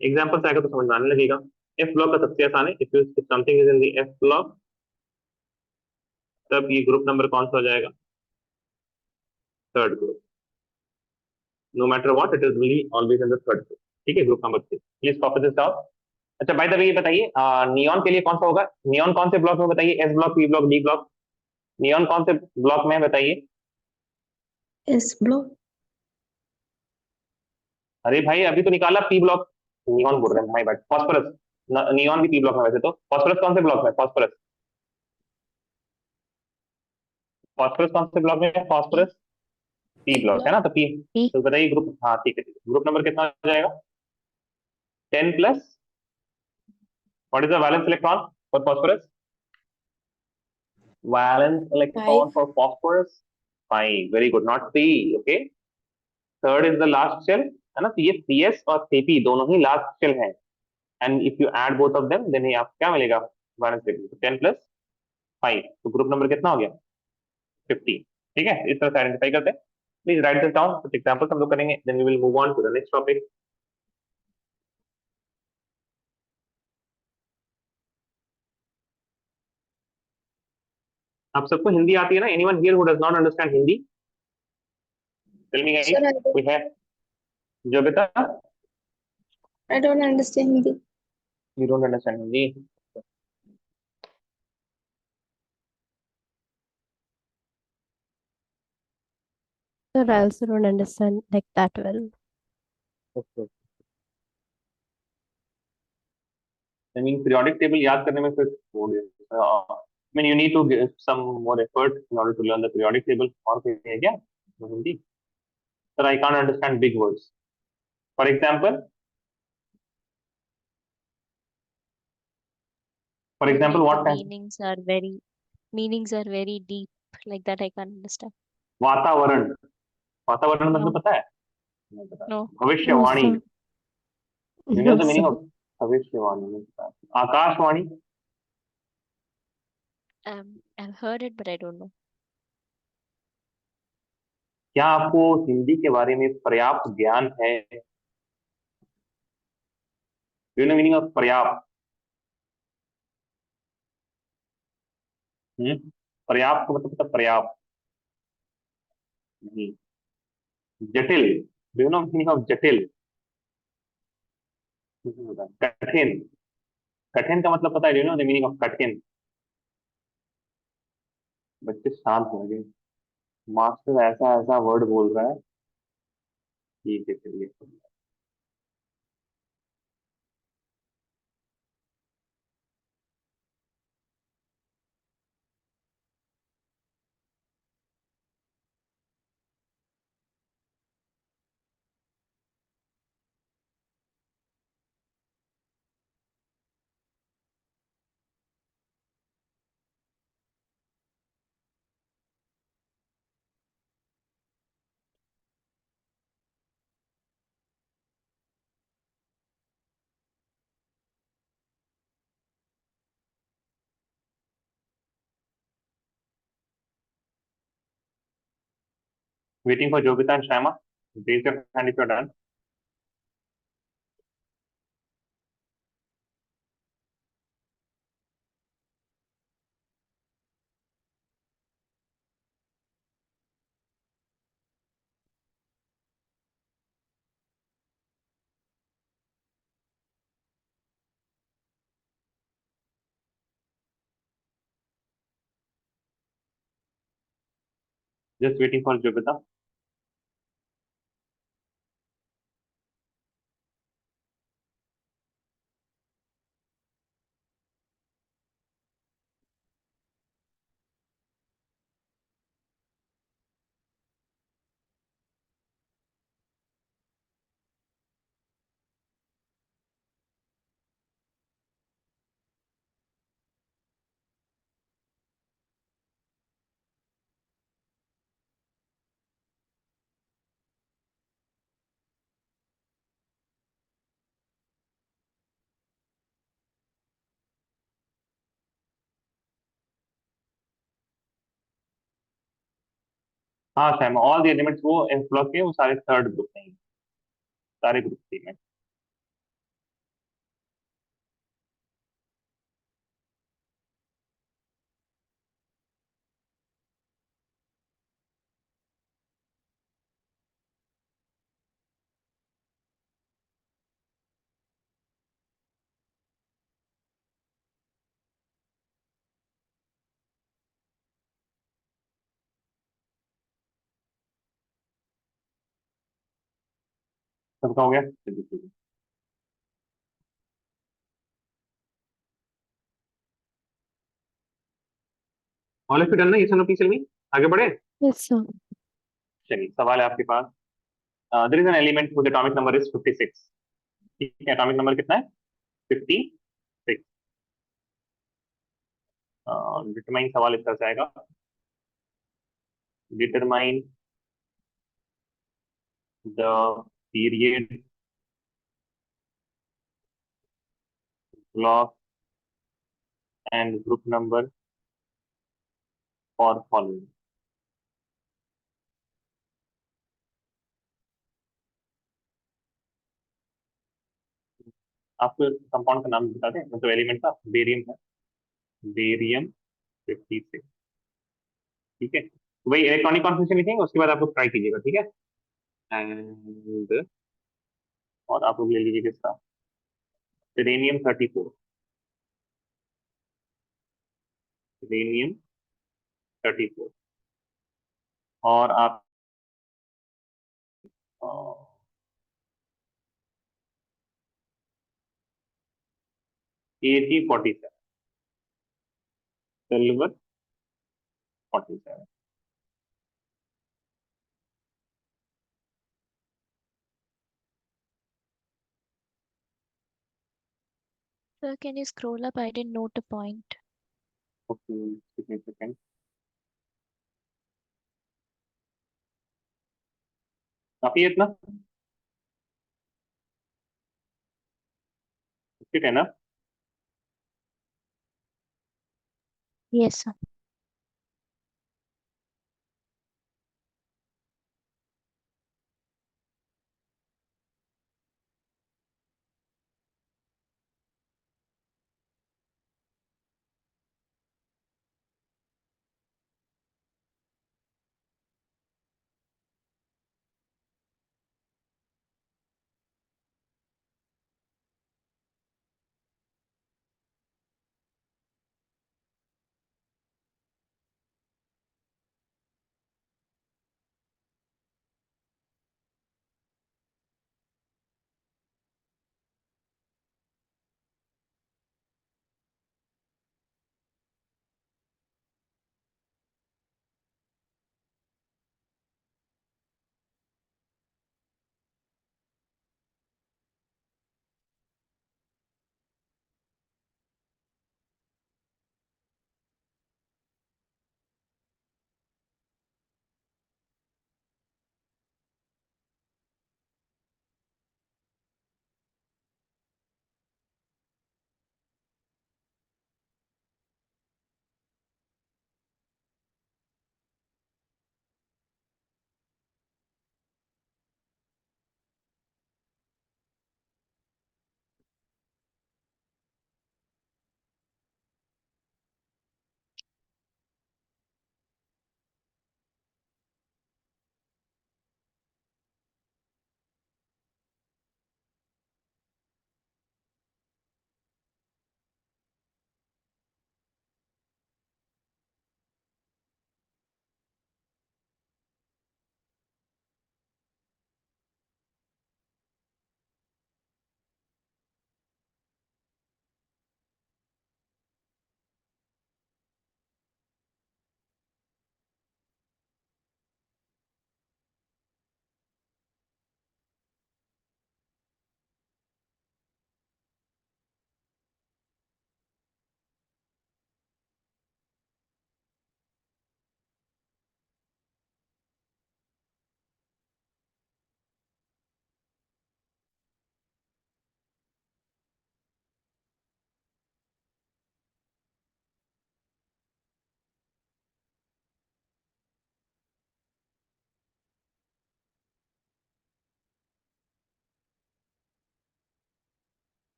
Example से आएगा तो समझ में आने लगेगा। एफ ब्लॉक का सबसे आसान है, if something is in the F block तब ये ग्रुप नंबर कौन सा हो जाएगा, third group. No matter what it is really always in the third group. ठीक है, group number 3, please copy this down. अच्छा बाय द वे ये बताइए नियॉन के लिए कौन सा होगा, नियॉन कौन से ब्लॉक में बताइए, S block, P block, D block, neon कौन से ब्लॉक में है बताइए। S block. अरे भाई अभी तो निकाला पी ब्लॉक, नियॉन बोल रहे हैं, माय बैड, फास्फोरस। नियॉन भी पी ब्लॉक में वैसे तो, फास्फोरस कौन से ब्लॉक में, फास्फोरस, फास्फोरस कौन से ब्लॉक में है, फास्फोरस पी ब्लॉक है ना, तो पी। P तो बताइए ग्रुप, हाँ ठीक है ठीक है, ग्रुप नंबर कितना हो जाएगा, 10 plus what is the valence electron for phosphorus, valence electron 5 for phosphorus 5, very good, not 3। Okay, third is the last shell है ना, तो ये CS और CP दोनों ही लास्ट शेल हैं, and if you add both of them then ये आपको क्या मिलेगा, वैलेंस इलेक्ट्रॉन 10 प्लस 5, तो ग्रुप नंबर कितना हो गया, 15। ठीक है, इस तरह से आइडेंटिफाई करते हैं। प्लीज राइट दिस डाउन, कुछ एग्जांपल्स हम लोग करेंगे, then we will move on to the next topic. आप सबको हिंदी आती है ना, anyone here who does not understand Hindi, tell me guys, Sir, कोई है जो बेटा, I don't understand Hindi. You don't understand Hindi. Sir, I also don't understand like that well. Okay, I mean periodic table याद करने में फिर हो गया, आई mean you need to give some more effort in order to learn the periodic table, और कोई है क्या Hindi, sir I can't understand big words, for example, for example like the what can, meanings are very deep. Like that I can't understand. वातावरण, वातावरण मतलब No, पता है, नहीं पता, no. No, भविष्यवाणी, sir. You know No, the meaning sir. Of भविष्यवाणी, नहीं पता। Akashvani, I've heard it, but I don't know. क्या आपको हिंदी के बारे में पर्याप्त ज्ञान है, यू नो मीनिंग ऑफ पर्याप्त, पर्याप्त का मतलब होता है पर्याप्त, नहीं, जटिल, do you know meaning of जटिल? कठिन। कठिन का मतलब पता है? Do you know the meaning of कठिन? बच्चे शांत हो गए। मास्टर ऐसा ऐसा वर्ड बोल रहा है। ठीक है चलिए। Waiting for Jovita and Shama. Raise your hand if you're done. Just waiting for Jovita. हाँ शैमा, ऑल द एलिमेंट्स वो इस ब्लॉक के वो सारे थर्ड ग्रुप में ही, सारे ग्रुप सी में। सबका हो गया? चलिए ठीक है। ऑल ऑफ यू डन ना? ये सुनो पीछे में आगे बढ़े। Yes, sir. चलिए सवाल है आपके पास। There is an element whose atomic number is 56। ठीक है, एटॉमिक नंबर कितना है? 56। डिटरमाइन सवाल इस तरह से आएगा। Determine the period block and group number for following. आपको कंपाउंड का नाम बता दें, मतलब एलिमेंट का? बेरियम है, बेरियम 56। ठीक है, वही इलेक्ट्रॉनिक कॉन्फ़िगरेशन लिखेंगे, उसके बाद आप लोग ट्राई कीजिएगा, ठीक है। एंड और आप लोग ले लीजिए किसका? सेलेनियम 34। सेलेनियम 34। और आप eighty 47। Silver 47। Sir, can you scroll up? I didn't note a point. Okay significant. काफी है इतना? फिट है ना? Yes, sir.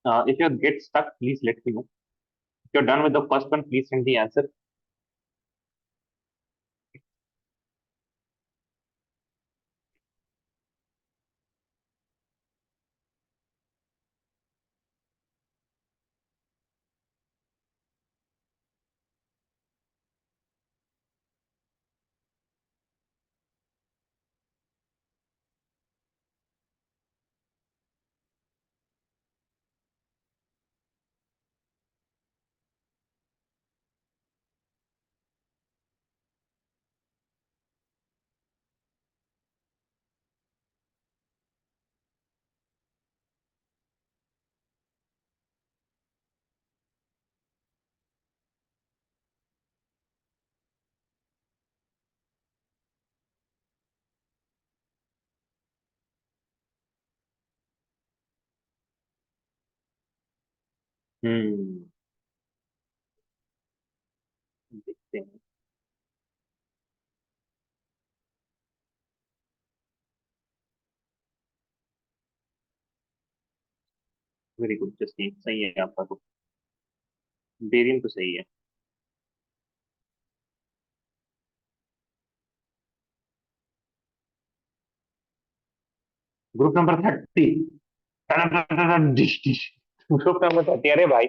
If you get stuck, please let me know. If you're done with the first one, please send the answer. देखते हैं. Very good, just सही है आपका. तो बेरियम तो सही है. Group number 30. Group number 30. अरे भाई,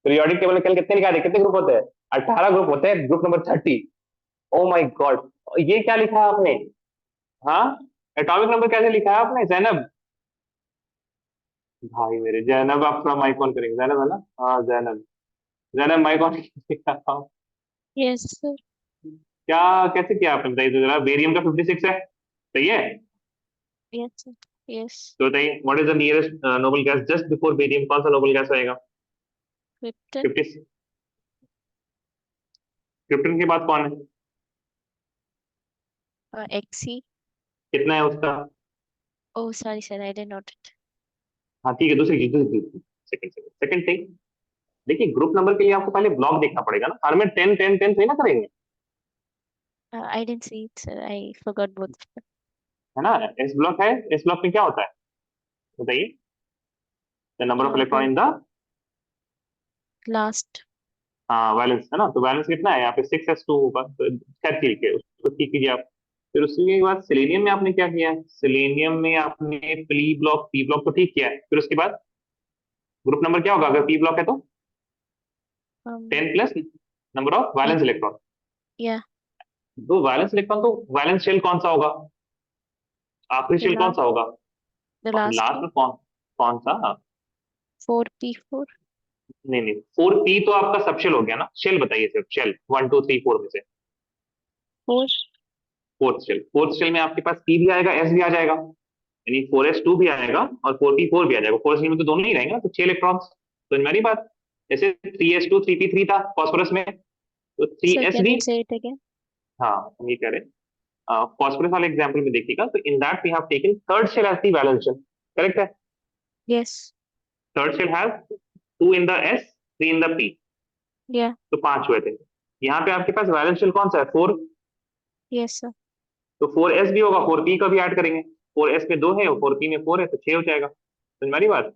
पीरियोडिक टेबल में कल कितने लिखा थे, कितने ग्रुप होते हैं? 18 ग्रुप होते हैं. Group number 30. Oh my God, ये क्या लिखा है आपने? हाँ, एटॉमिक नंबर कैसे लिखा है आपने जैनब? भाई मेरे, जैनब आप थोड़ा माइक ऑन करेंगे? जैनब है ना? हाँ Zainab. Zainab mike on. Yes, sir. क्या, कैसे किया आपने, बताइए तो जरा. बेरियम का 56 है, सही है? Yes, sir. Yes. तो बताइए, what is the nearest noble gas just before barium? कौन सा नोबल गैस आएगा? Krypton. 50. क्रिप्टन के बाद कौन है? Xe. कितना है उसका? Oh, sorry, sir. I did not. हाँ ठीक है, दूसरी सेकंड सेकंड सेकंड थिंग. देखिए, ग्रुप नंबर के लिए आपको पहले ब्लॉक देखना पड़ेगा ना. हर में 10 10 10 थोड़ी ना करेंगे, I didn't see it, sir. I forgot both of them. है ना? एस ब्लॉक है. एस ब्लॉक में क्या होता है, बताइए? The number of electron in the, Last. हाँ वैलेंस, है ना? तो वैलेंस कितना है यहाँ पे? 6s2 होगा. तो खैर ठीक है, उसको ठीक कीजिए आप. फिर उसके बाद सेलेनियम में आपने क्या किया? सेलेनियम में आपने पी ब्लॉक तो ठीक किया है. फिर उसके बाद ग्रुप नंबर क्या होगा अगर पी ब्लॉक है तो? 10 plus number of valence electron. Yeah. तो वैलेंस इलेक्ट्रॉन, तो वैलेंस शेल कौन सा होगा? आखिरी The शेल कौन last. सा होगा? The last last one. में कौन, कौन सा? 4p4. नहीं नहीं, 4p तो आपका सब शेल हो गया ना. शेल बताइए, सिर्फ शेल 1 2 3 4 में से. 4. फोर्थ शेल में आपके पास p भी आएगा, s भी आ जाएगा, यानी 4s2 भी आएगा और 4p4 भी आ जाएगा. फोर्थ शेल में तो दोनों ही रहेंगे ना, तो 6 इलेक्ट्रॉन्स. तो मेरी बात, जैसे 3s2 3p3 था फॉस्फोरस में, तो Sir, can 3s भी. you say it again? हाँ, हम ये कह रहे हैं. फॉस्फोरस वाले एग्जाम्पल में देखिएगा, तो in that we have taken third shell as the valence shell. Correct है? Yes. Third shell has 2 in the s, 3 in the p. Yeah. तो 5 हुए थे. यहाँ पे आपके पास वैलेंस शेल कौन सा है? 4. Yes, sir. तो 4s भी होगा, 4p का भी ऐड करेंगे. 4s में 2 है और 4p में 4 है, तो 6 हो जाएगा. समझ में आ रही बात?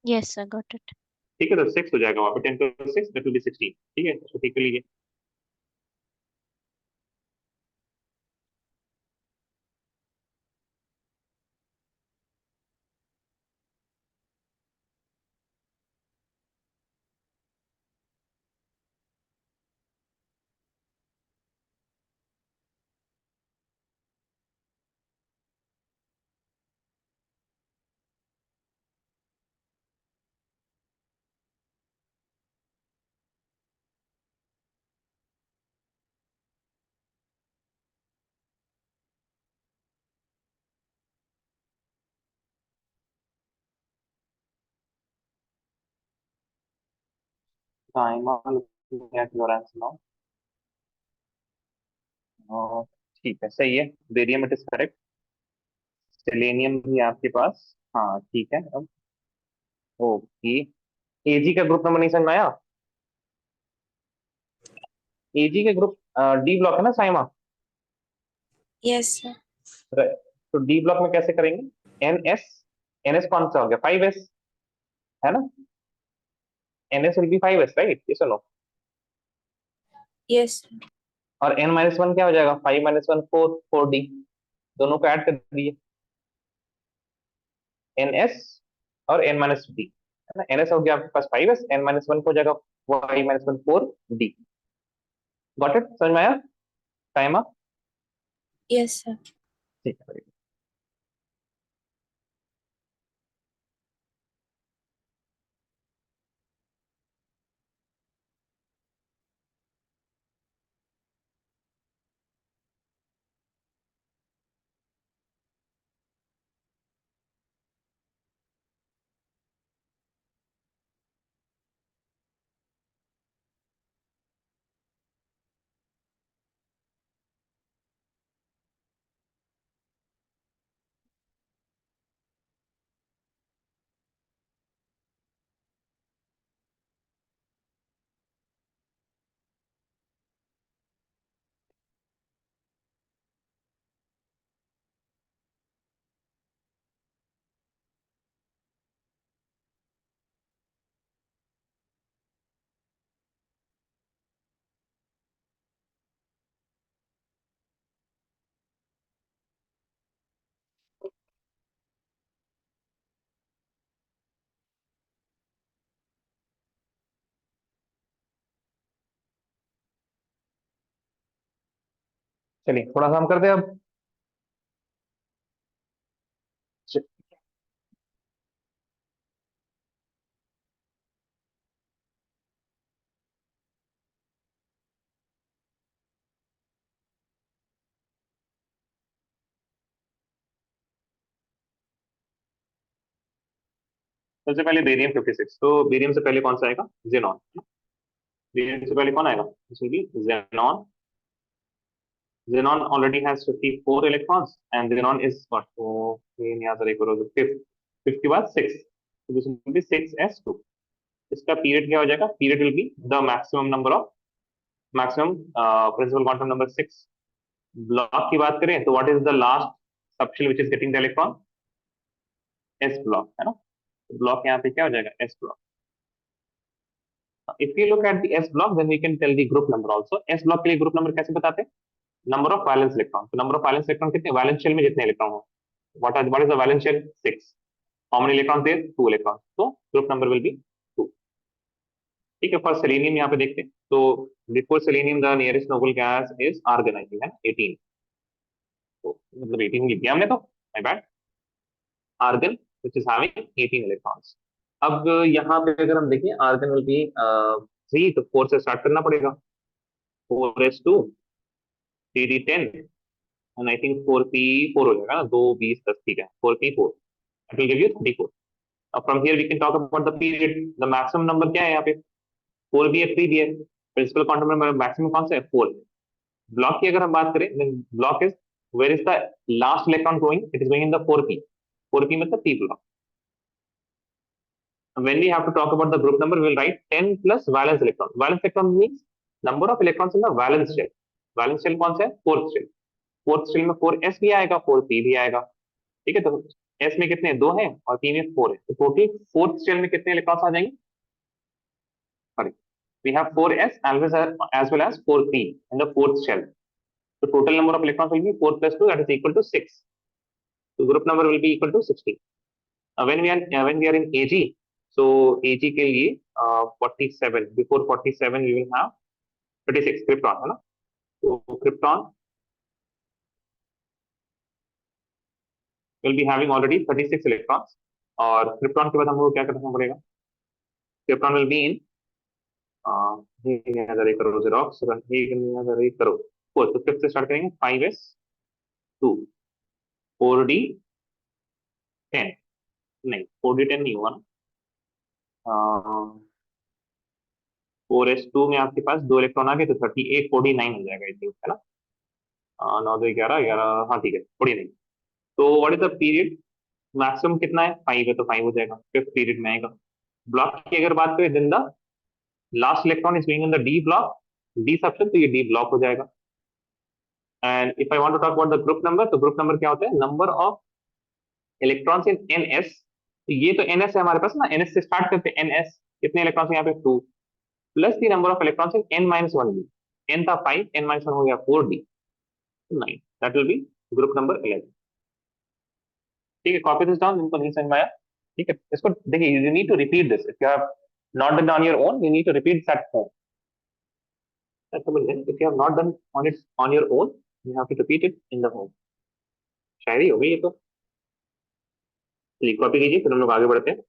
Yes, sir. Got it. ठीक है, तो 6 हो जाएगा वहाँ पे. 10 + 6 दैट विल बी 16. ठीक है, तो ठीक कर लीजिए. Time eight your answer now. ठीक है, सही है. Barium it is correct. Selenium भी आपके पास. हाँ ठीक है. अब ओके, एजी का ग्रुप नंबर नहीं समझ में आया? एजी के ग्रुप डी ब्लॉक है ना साइमा? Yes, sir. तो डी ब्लॉक में कैसे करेंगे? एन एस NS कौन सा हो गया 5s, है ना? NS will be 5s, right? ये सुनो, Yes. और n-1 क्या हो जाएगा? 5 - 1 4, 4d, दोनों को ऐड कर दिए, NS और n-d, है ना? NS हो गया आपके पास 5s, n-1 हो जाएगा 5 - 1 4d। Got it? समझ में आया? Time up. Yes, sir. ठीक है। चलिए थोड़ा सा हम कर दे अब। सबसे पहले बेरियम 56, तो बेरियम से पहले कौन सा आएगा? जेनॉन। बेरियम से पहले कौन आएगा? Xenon. Xenon already has 54 electrons and xenon is what? So यहाँ से देखो fifth, fifth के बाद 6, so this will be 6s2। इसका पीरियड क्या हो जाएगा? Period will be the maximum principal quantum number 6। Block की बात करें तो what is the last subshell which is getting the electron? s block, है ना? ब्लॉक यहाँ पे क्या हो जाएगा? s block। If we look at the s block, then we can tell the group number also। s block के लिए group number कैसे बताते हैं? Number of valence electron. तो नंबर ऑफ वैलेंस इलेक्ट्रॉन कितने? वैलेंस शेल में जितने electron हो। what is the valence shell? 6। how many electrons there? 2 electrons। तो group number will be 2। ठीक है। फॉर सेलेनियम यहाँ पे देखते हैं, तो before selenium the nearest noble gas is argon, I think, है 18। तो मतलब 18 लिख दिया हमने, तो my bad. Argon which is having 18 electrons. अब यहाँ पे अगर हम देखें आर्गन विल बी 3, तो 4 से स्टार्ट करना पड़ेगा। 4s2 3d10 and I think 4p4 हो जाएगा ना, 2 20 10, ठीक है, 4p4 it will give you 34। अब from here we can talk about the period. The maximum number क्या है यहाँ पे? 4 भी है, 3 भी है। प्रिंसिपल क्वांटम नंबर मैक्सिमम कौन सा है? 4। ब्लॉक की अगर हम बात करें, block is where is the last electron going? It is going in the 4p। 4p मतलब p block. When we have to talk about the group number, we will write 10 plus valence electron। Valence electron means number of electrons in the valence shell। Valence shell कौन सा है? Fourth shell. Fourth shell में 4s भी आएगा, 4p भी आएगा। ठीक है, तो s में कितने? 2 है और p में 4 है, तो टोटल फोर्थ शेल में कितने इलेक्ट्रॉन्स आ जाएंगे? Sorry, we have 4s as well as 4p in the fourth shell। So total number of electrons will be 4 plus 2, that is equal to 6। So group number will be equal to 60। When we are in Ag, so Ag के लिए 47, before 47 we will have 36 krypton, है ना? तो krypton will be having already 36 electrons। और krypton के बाद हमको क्या करना पड़ेगा? krypton will be in ये करो जेरोक्स, ये करो 4, तो 5 से स्टार्ट करेंगे। 5s2 4d10, नहीं 4d10 नहीं हुआ ना, 4s2 में आपके पास 2 इलेक्ट्रॉन आ गए, तो 38 49 हो जाएगा, आई थिंक, है ना? 9 2 11 11, हाँ ठीक है 49। तो what is the period? Maximum कितना है? 5 है, तो 5 हो जाएगा, फिफ्थ पीरियड में आएगा। ब्लॉक की अगर बात करें, then the last electron is going in the d block, d subshell, तो ये डी ब्लॉक हो जाएगा। And if I want to talk about the group number, तो ग्रुप नंबर क्या होता है? Number of electrons in ns ये तो NS है हमारे पास ना, NS से स्टार्ट करते हैं। NS कितने इलेक्ट्रॉन्स है यहाँ पे? 2 plus the number of electrons in N-1d। N था 5, N-1 हो गया 4d, 9। That will B group number 11। ठीक है, कॉपी दिस डाउन जिनको नहीं समझ में आया। ठीक है, इसको देखिए, you need to repeat this if you have not done on your own, you need to repeat that home. If you have not done on your own, you have to repeat it in the home. शायरी हो गई ये तो। चलिए copy कीजिए, फिर हम लोग आगे बढ़ते हैं।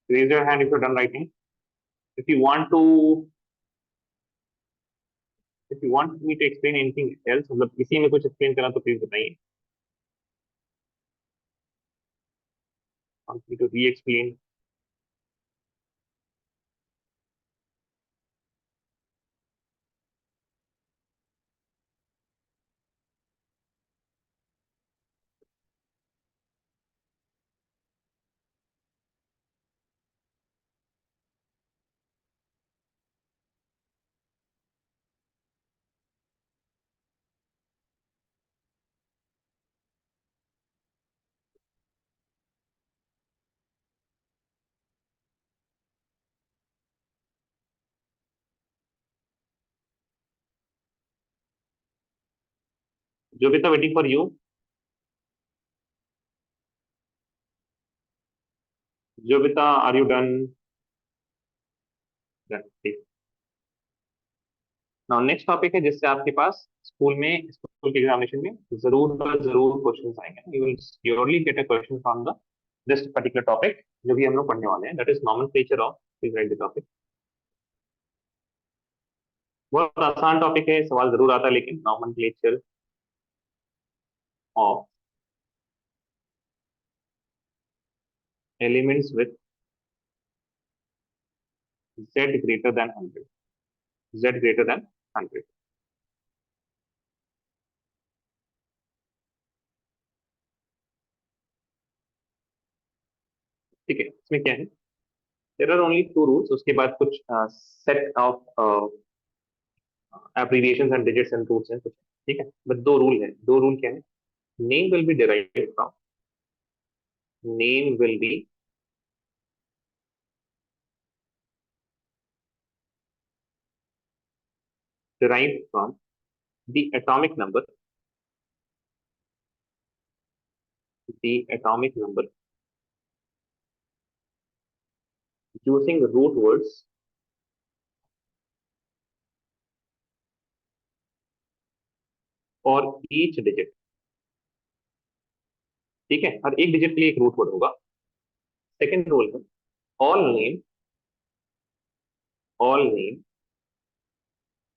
Raise your hand if you're done writing. If you want to, if you want me to explain anything else, मतलब किसी में कुछ explain करना तो please बताइए। Want me to re-explain? Jovita, waiting for you. Jovita, are you done? Done. ठीक। Now next topic है जिससे आपके पास स्कूल के एग्जामिनेशन में जरूर क्वेश्चंस आएंगे। You will surely get a question from the this particular topic जो भी हम लोग पढ़ने वाले हैं, that is nomenclature of, please write the topic। बहुत आसान टॉपिक है, सवाल जरूर आता है, लेकिन nomenclature of elements with Z greater than 100, Z greater than 100। ठीक है, इसमें क्या है? देयर आर ओनली 2 रूल्स, उसके बाद कुछ set of abbreviations and digits and roots हैं कुछ। ठीक है, बस 2 रूल है। 2 रूल क्या है? Name will B derived from, name will be derived from the atomic number, using root words for each digit। ठीक है, हर एक डिजिट के लिए एक रूट वर्ड होगा। सेकेंड रूल है, all name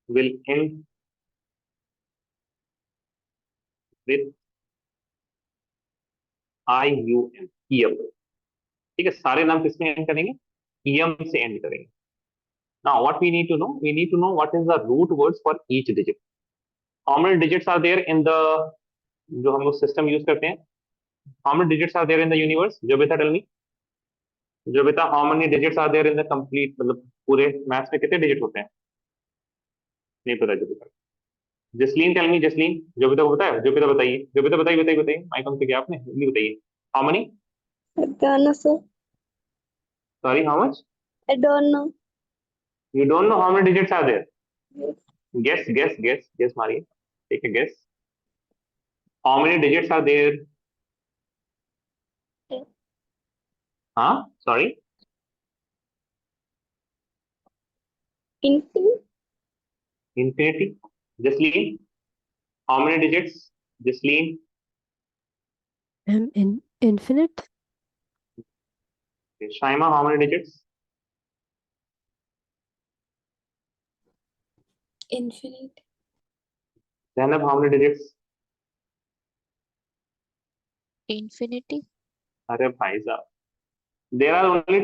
will end with IUM, EM। ठीक है, सारे नाम किसमें एंड करेंगे? EM से एंड करेंगे। Now what we need to know? We need to know what is the root words for each digit। How many digits are there in the, जो हम लोग सिस्टम यूज करते हैं, how many digits are there in the universe? Jovita, tell me। Jovita, how many digits are there in the complete, मतलब पूरे maths में कितने digit होते हैं? नहीं पता जोबिता। जसलीन, टेल मी, जसलीन, जोबिता को पता है? जोबिता बताइए, जोबिता बताइए बताइए बताइए, माइक ऑन किया आपने, जल्दी बताइए। How money? I don't know, sir. Sorry, how much? I don't know. You don't know how many digits are there? Yes. Guess guess guess guess मारिए। ठीक है, guess. How many digits are there? Huh? Sorry. Infinity. Infinity. Jasleen. How many digits? Jasleen. Infinite. Shaima, how many digits? Infinite. Zainab, how many digits? Infinity. अरे भाई साहब, there are only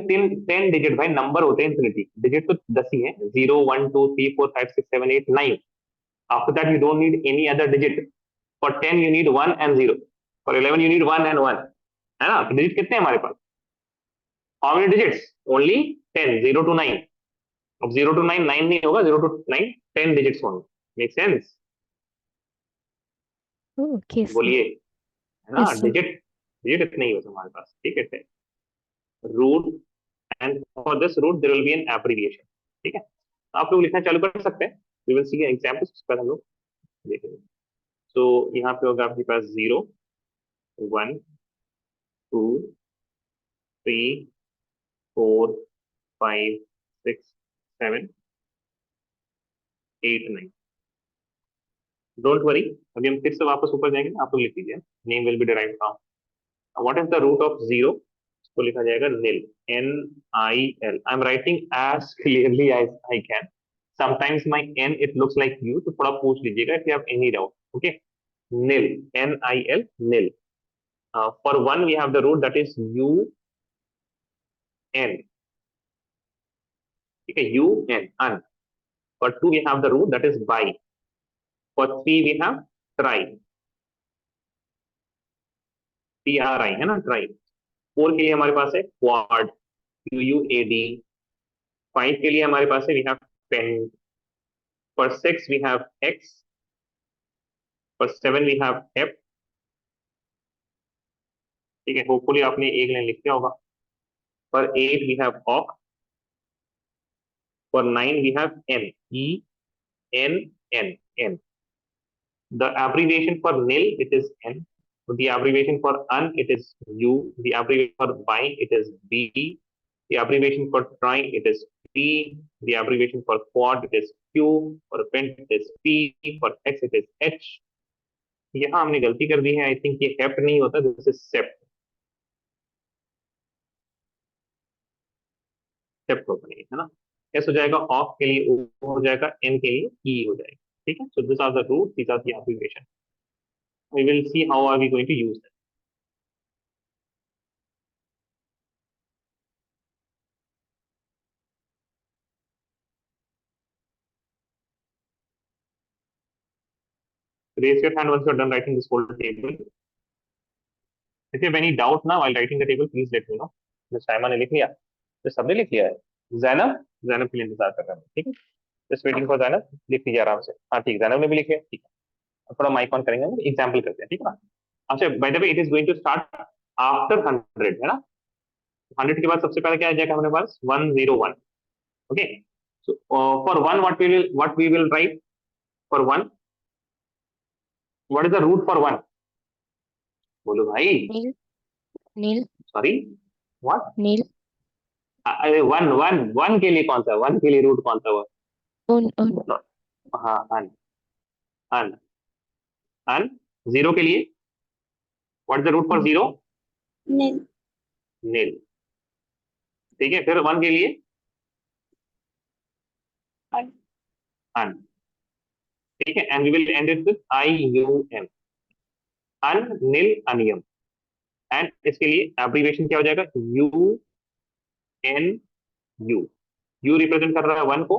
10 digit भाई, number होते हैं infinity, digit तो 10 ही है, 0 1 2 3 4 5 6 7 8 9. After that you don't need any other digit. For 10 you need 1 and 0. For 11 you need 1 and 1. है ना? तो डिजिट कितने हैं हमारे पास? How many digits? Only 10, 0 to 9. अब 0 to 9 9 नहीं होगा, 0 to 9 10 डिजिट्स होंगे. Make sense? Okay, sir. बोलिए. है ना? Yes, sir. डिजिट डिजिट इतने ही होते हैं हमारे पास. ठीक है. Root, and for this root there will be an abbreviation. ठीक है, आप लोग लिखना चालू कर सकते हैं. we will see examples. उसके बाद हम लोग देखेंगे. so यहाँ पे होगा आपके पास 0 1 2 3 4 5 6 7 8 9. डोंट वरी, अभी हम फिर से वापस ऊपर जाएंगे ना, आप लोग लिख लीजिए. Name will be derived from what is the root of 0. इसको लिखा जाएगा nil, NIL. I am writing as clearly as I can. sometimes my n it looks like u, तो थोड़ा पूछ लीजिएगा if you have any doubt. okay, nil, NIL, nil. For 1 we have the root that is UN. ठीक है, UN, un. For 2 we have the root that is bi. For 3 we have tri, TRI, है ना, tri. 4 के लिए हमारे पास है quad, QUAD. 5 के लिए हमारे पास है we have pen. For 6 we have X. For 7 we have F. ठीक है, होपफुली आपने एक लाइन लिख दिया होगा. For 8 we have awk. For 9 we have N, ENN. The abbreviation for nil it is N. The abbreviation for un it is U. The abbreviation for bi it is B. The abbreviation for tri it is P. The abbreviation for quad it is Q. For pent it is P. For X it is H. यहाँ हमने गलती कर दी है. I think ये hept नहीं होता, this is सेप्ट. सेप्ट होता है ना. एस हो जाएगा ऑफ के लिए, ओ हो जाएगा, एन के लिए ई हो जाएगा. ठीक है, so this are the root, this are the abbreviation. We will see how are we going to use that. Raise your hand once you're done writing this whole table. If you have any doubt now while writing the table, please let me know. Miss Saima ने लिख लिया? तो सबने लिख लिया है. जैनब के लिए इंतजार कर रहा हूँ. ठीक है, जस्ट वेटिंग फॉर जैनब. लिख लीजिए आराम से. हाँ ठीक, जैनब ने भी लिख लिया. ठीक है, थोड़ा माइक ऑन करेंगे, एग्जाम्पल करते हैं. ठीक है ना. अच्छा, by the way it is going to start after 100, है ना. 100 के बाद सबसे पहले क्या आ जाएगा हमारे पास? 101. Okay, so for 1 what we will write for 1. What is the root for 1? बोलो भाई. Nil. Sorry, what? Nil. अरे 1 के लिए कौन सा? 1 के लिए रूट कौन सा हुआ? Un. हाँ, अन. 0 के लिए what is the root for 0? Nil. Nil. ठीक है, फिर 1 के लिए अन. ठीक है, and we will end it with IUM. Un, nil, अनियम. एंड इसके लिए एब्रिविएशन क्या हो जाएगा? UNU. यू रिप्रेजेंट कर रहा है 1 को,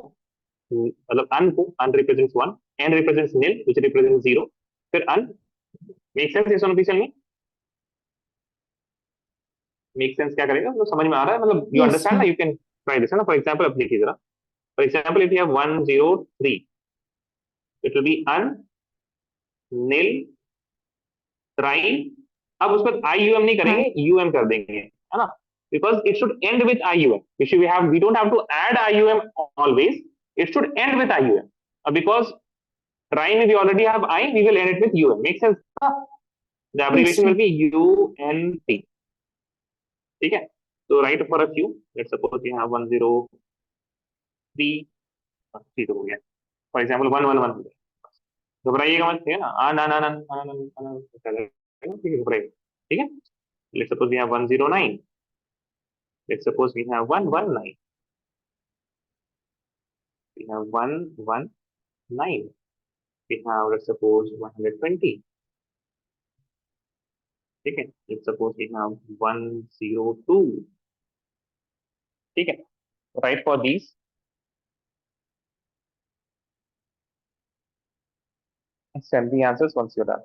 मतलब अन को. Un represents 1, N represents nil which represents 0. फिर अन. मेक सेंस इस ऑफिशियल में? मेक सेंस क्या करेगा? मतलब समझ में आ रहा है, मतलब यू Yes, अंडरस्टैंड ना. sir. You can try this, है ना. फॉर एग्जांपल अब देखिए जरा. For example if you have 103, it will be un, nil, tri. अब उस पर IUM नहीं करेंगे, UM कर देंगे, है ना. Because it should end with IUM. We don't have to add IUM always. It should end with IUM. Because try में we already have I, we will end it with UM. Make sense? The abbreviation sir. Will be UNT. ठीक है, तो right for a few, let's suppose you have 103, 3 तो हो गया, for example 111, घबराइएगा मत, ठीक है ना, आ ना ना ना ना ना ना ना, ठीक है, घबराइए, ठीक है। Let's suppose we have 109, let's suppose we have 119, we have 119, we have let's suppose 120, ठीक है, let's suppose we have 102, ठीक है, write for these, send the answers once you're done.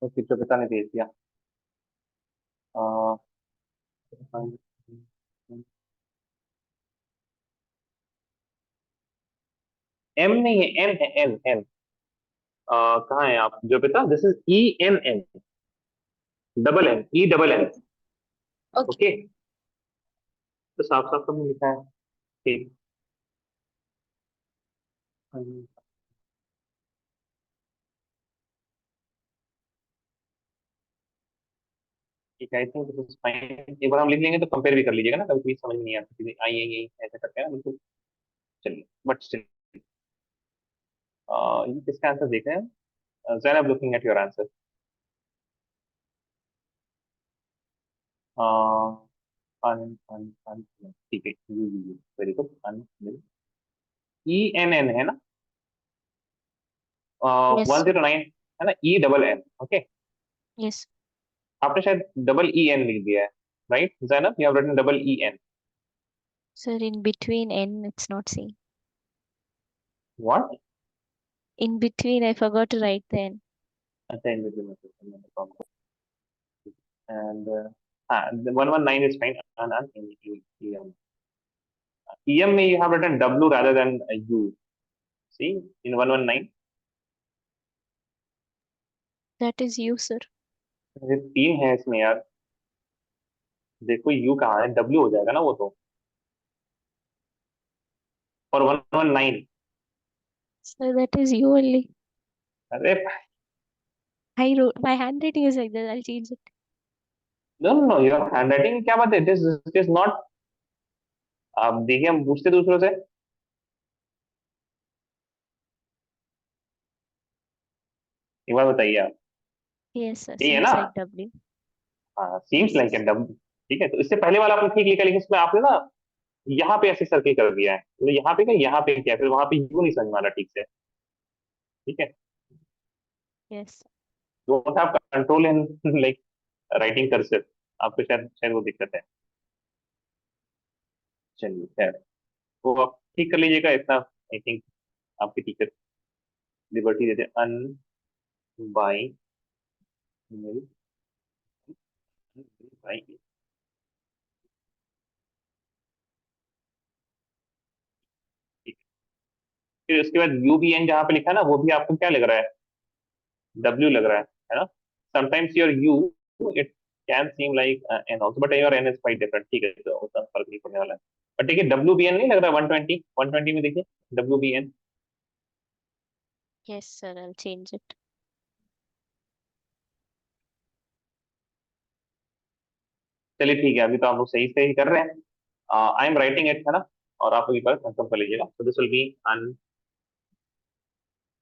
तो चित्रपिता ने भेज दिया, एम नहीं है, एन है, एन एन, कहाँ है आप जो पिता, this is ENN, double N, E double N, Okay. Okay, तो साफ साफ हमने लिखा है, ठीक, ठीक है, I think this is fine, एक बार हम लिख लेंगे तो कंपेयर भी कर लीजिएगा ना, कभी कभी समझ नहीं आता चीजें, आई यही ऐसे करते हैं ना, बिल्कुल, चलिए, बट स्टिल ये किसका आंसर देख रहे हैं, Zainab looking at your answer, un un un, ठीक है, you very good, un, ENN है ना, Yes. 109 है ना, ENN, ओके, Yes. आपने शायद डबल EN लिख दिया है, right Zainab, you have written double EN, Sir, in between N, it's not seen. What, In between, I forgot to write the N. अच्छा इन बिटवीन में प्रॉब्लम, एंड हाँ, 119 is fine, अन अन, EM, EM में you have written W rather than U, see in 119, That is you, sir. ये तीन है इसमें यार, देखो U कहाँ है, W हो जाएगा ना वो तो, और 119, Sir, that is you only. अरे I wrote, my handwriting is like that. I'll change it. No no no, your handwriting क्या बात है, इट इज नॉट, आप देखिए हम पूछते दूसरों से, एक बार बताइए आप, Yes, sir. यही है Seems ना, like W. हाँ, seems Yes, like yes. N W, ठीक है, तो इससे पहले वाला आपने ठीक लिखा, लेकिन इसमें आपने ना यहाँ पे ऐसे सर्किल कर दिया है, तो यहाँ पे क्या, यहाँ पे क्या, फिर वहां पे यू नहीं समझ में आ रहा ठीक से, ठीक है, Yes. Don't have control in like writing cursive, आपको शायद शायद वो दिक्कत है, चलिए खैर, वो आप ठीक कर लीजिएगा इतना, आई थिंक आपके टीचर लिबर्टी देते, अन by nil by E। फिर उसके बाद UBN जहां पे लिखा है ना, वो भी आपको क्या लग रहा है, W लग रहा है ना। Sometimes your U it can seem like N also, but your N is quite different, ठीक है, तो उतना फर्क नहीं पड़ने वाला है। बट ठीक है, WBN नहीं लग रहा 120 में देखिए WBN। Yes, sir. I'll change it. चलिए ठीक है, अभी तो आप लोग सही से ही कर रहे हैं। आई एम राइटिंग इट, है ना, और आप एक बार कंफर्म कर लीजिएगा। सो दिस विल बी अन,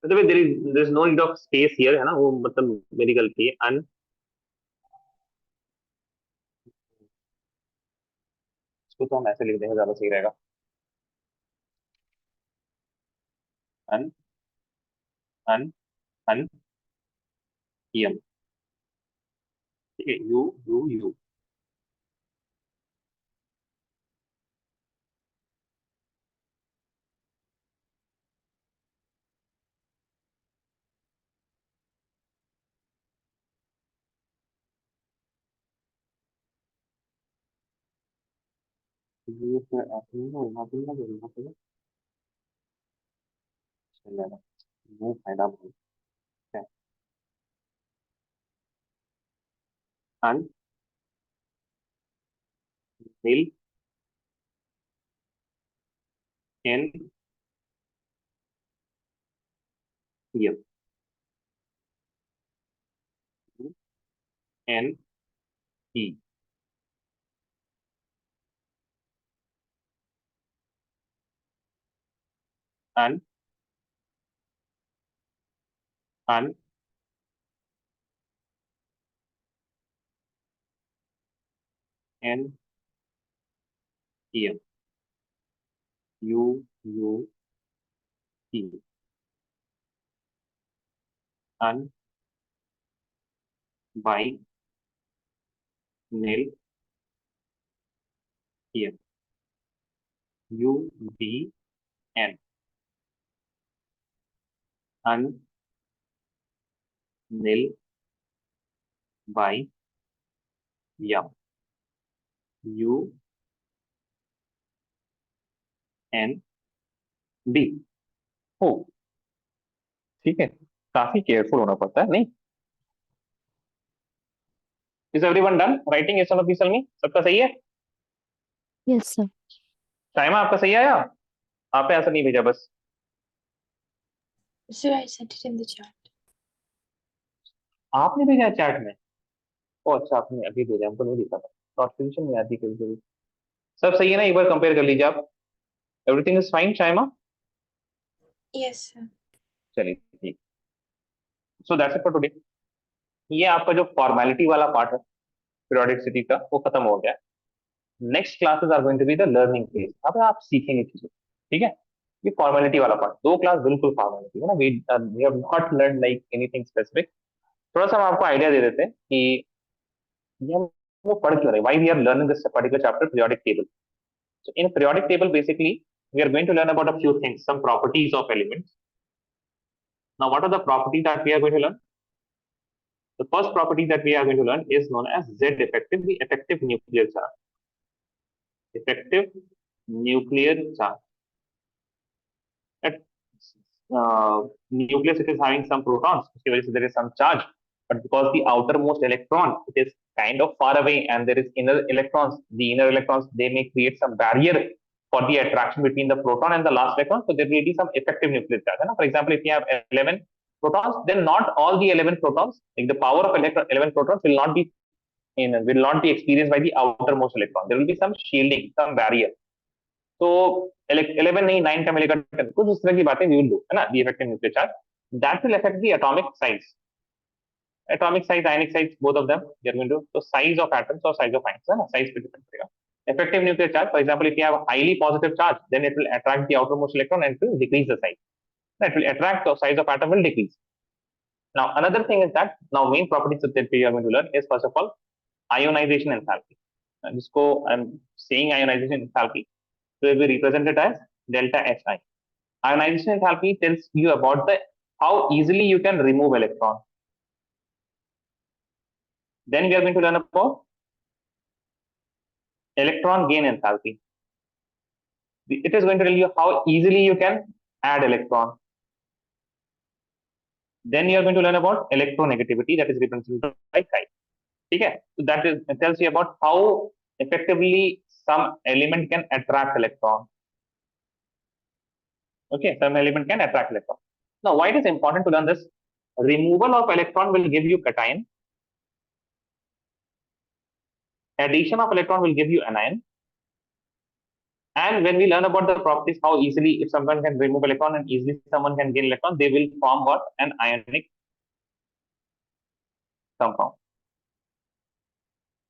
मतलब there is no need of space here, है ना, वो मतलब मेरी गलती है। अन, इसको तो हम ऐसे लिख देंगे, ज्यादा सही रहेगा। अन अन अन एम, ठीक है, यू यू यू। ये फिर आपने ना यहाँ पे ना यहाँ पे ना चलेगा, वो फायदा बहुत है। Un nil N M N E. Un un N M U U E. Un bi nil M U D N. Un nil bi M U N D. हो, ठीक है, काफी केयरफुल होना पड़ता है नहीं। इज एवरीवन डन राइटिंग ये सब में, सबका सही है? Yes, sir. टाइम आपका सही आया? आपने ऐसा नहीं भेजा बस? Sir, I sent it in the chat. आपने भेजा चैट में? ओ अच्छा, आपने अभी भेजा, हमको नहीं दिखा था, नोटिफिकेशन नहीं आती कभी कभी। सब सही है ना, एक बार कंपेयर कर लीजिए आप। Everything is fine Shaima? Yes, sir. चलिए ठीक। So that's it for today. ये आपका जो फॉर्मेलिटी वाला पार्ट है पीरियोडिसिटी का, वो खत्म हो गया। Next classes are going to be the learning phase. अब आप सीखेंगे चीजें, ठीक है। ये फॉर्मेलिटी वाला पार्ट, दो क्लास बिल्कुल फॉर्मेलिटी है ना, we have not learn like anything specific. थोड़ा सा हम आपको आइडिया दे देते हैं कि ये हम वो पढ़ क्यों रहे, why we are learning this particular chapter periodic table. So in periodic table, basically, we are going to learn about a few things, some properties of elements. Now, what are the properties that we are going to learn? The first property that we are going to learn is known as Z effective, the effective nuclear charge. Effective nuclear charge. At nucleus, it is having some protons, so there is some charge. But because the outermost electron, it is kind of far away, and there is inner electrons, the inner electrons, they may create some barrier for the attraction between the proton and the last electron. So there will be some effective nuclear charge. For example, if you have 11 protons, then not all the 11 protons, like the power of 11 protons will not be experienced by the outermost electron. There will be some shielding, some barrier. तो 11 नहीं, 9 का मिलेगा, कुछ इस तरह की बातें we will do, है ना, the effective nuclear charge that will affect the atomic size, ionic size, both of them we are going to. तो साइज ऑफ एटम्स और साइज ऑफ आयन्स, है ना, साइज पे डिपेंड करेगा। Effective nuclear charge, for example, if you have a highly positive charge, then it will attract the outermost electron and it will decrease the size. It will attract, the size of atom will decrease. Now, another thing is that now main properties that we are going to learn is first of all ionization enthalpy. जिसको I'm saying ionization enthalpy, so it will be represented as delta Hi. Ionization enthalpy tells you about the how easily you can remove electron, Then we are going to learn about electron gain enthalpy. It is going to tell you how easily you can add electron. Then you are going to learn about electronegativity, that is represented by chi. Okay, so that is, it tells you about how effectively some element can attract electron. Okay, some element can attract electron. Now, why it is important to learn this? Removal of electron will give you cation. Addition of electron will give you anion. And when we learn about the properties, how easily, if someone can remove electron and easily someone can gain electron, they will form what? An ionic compound.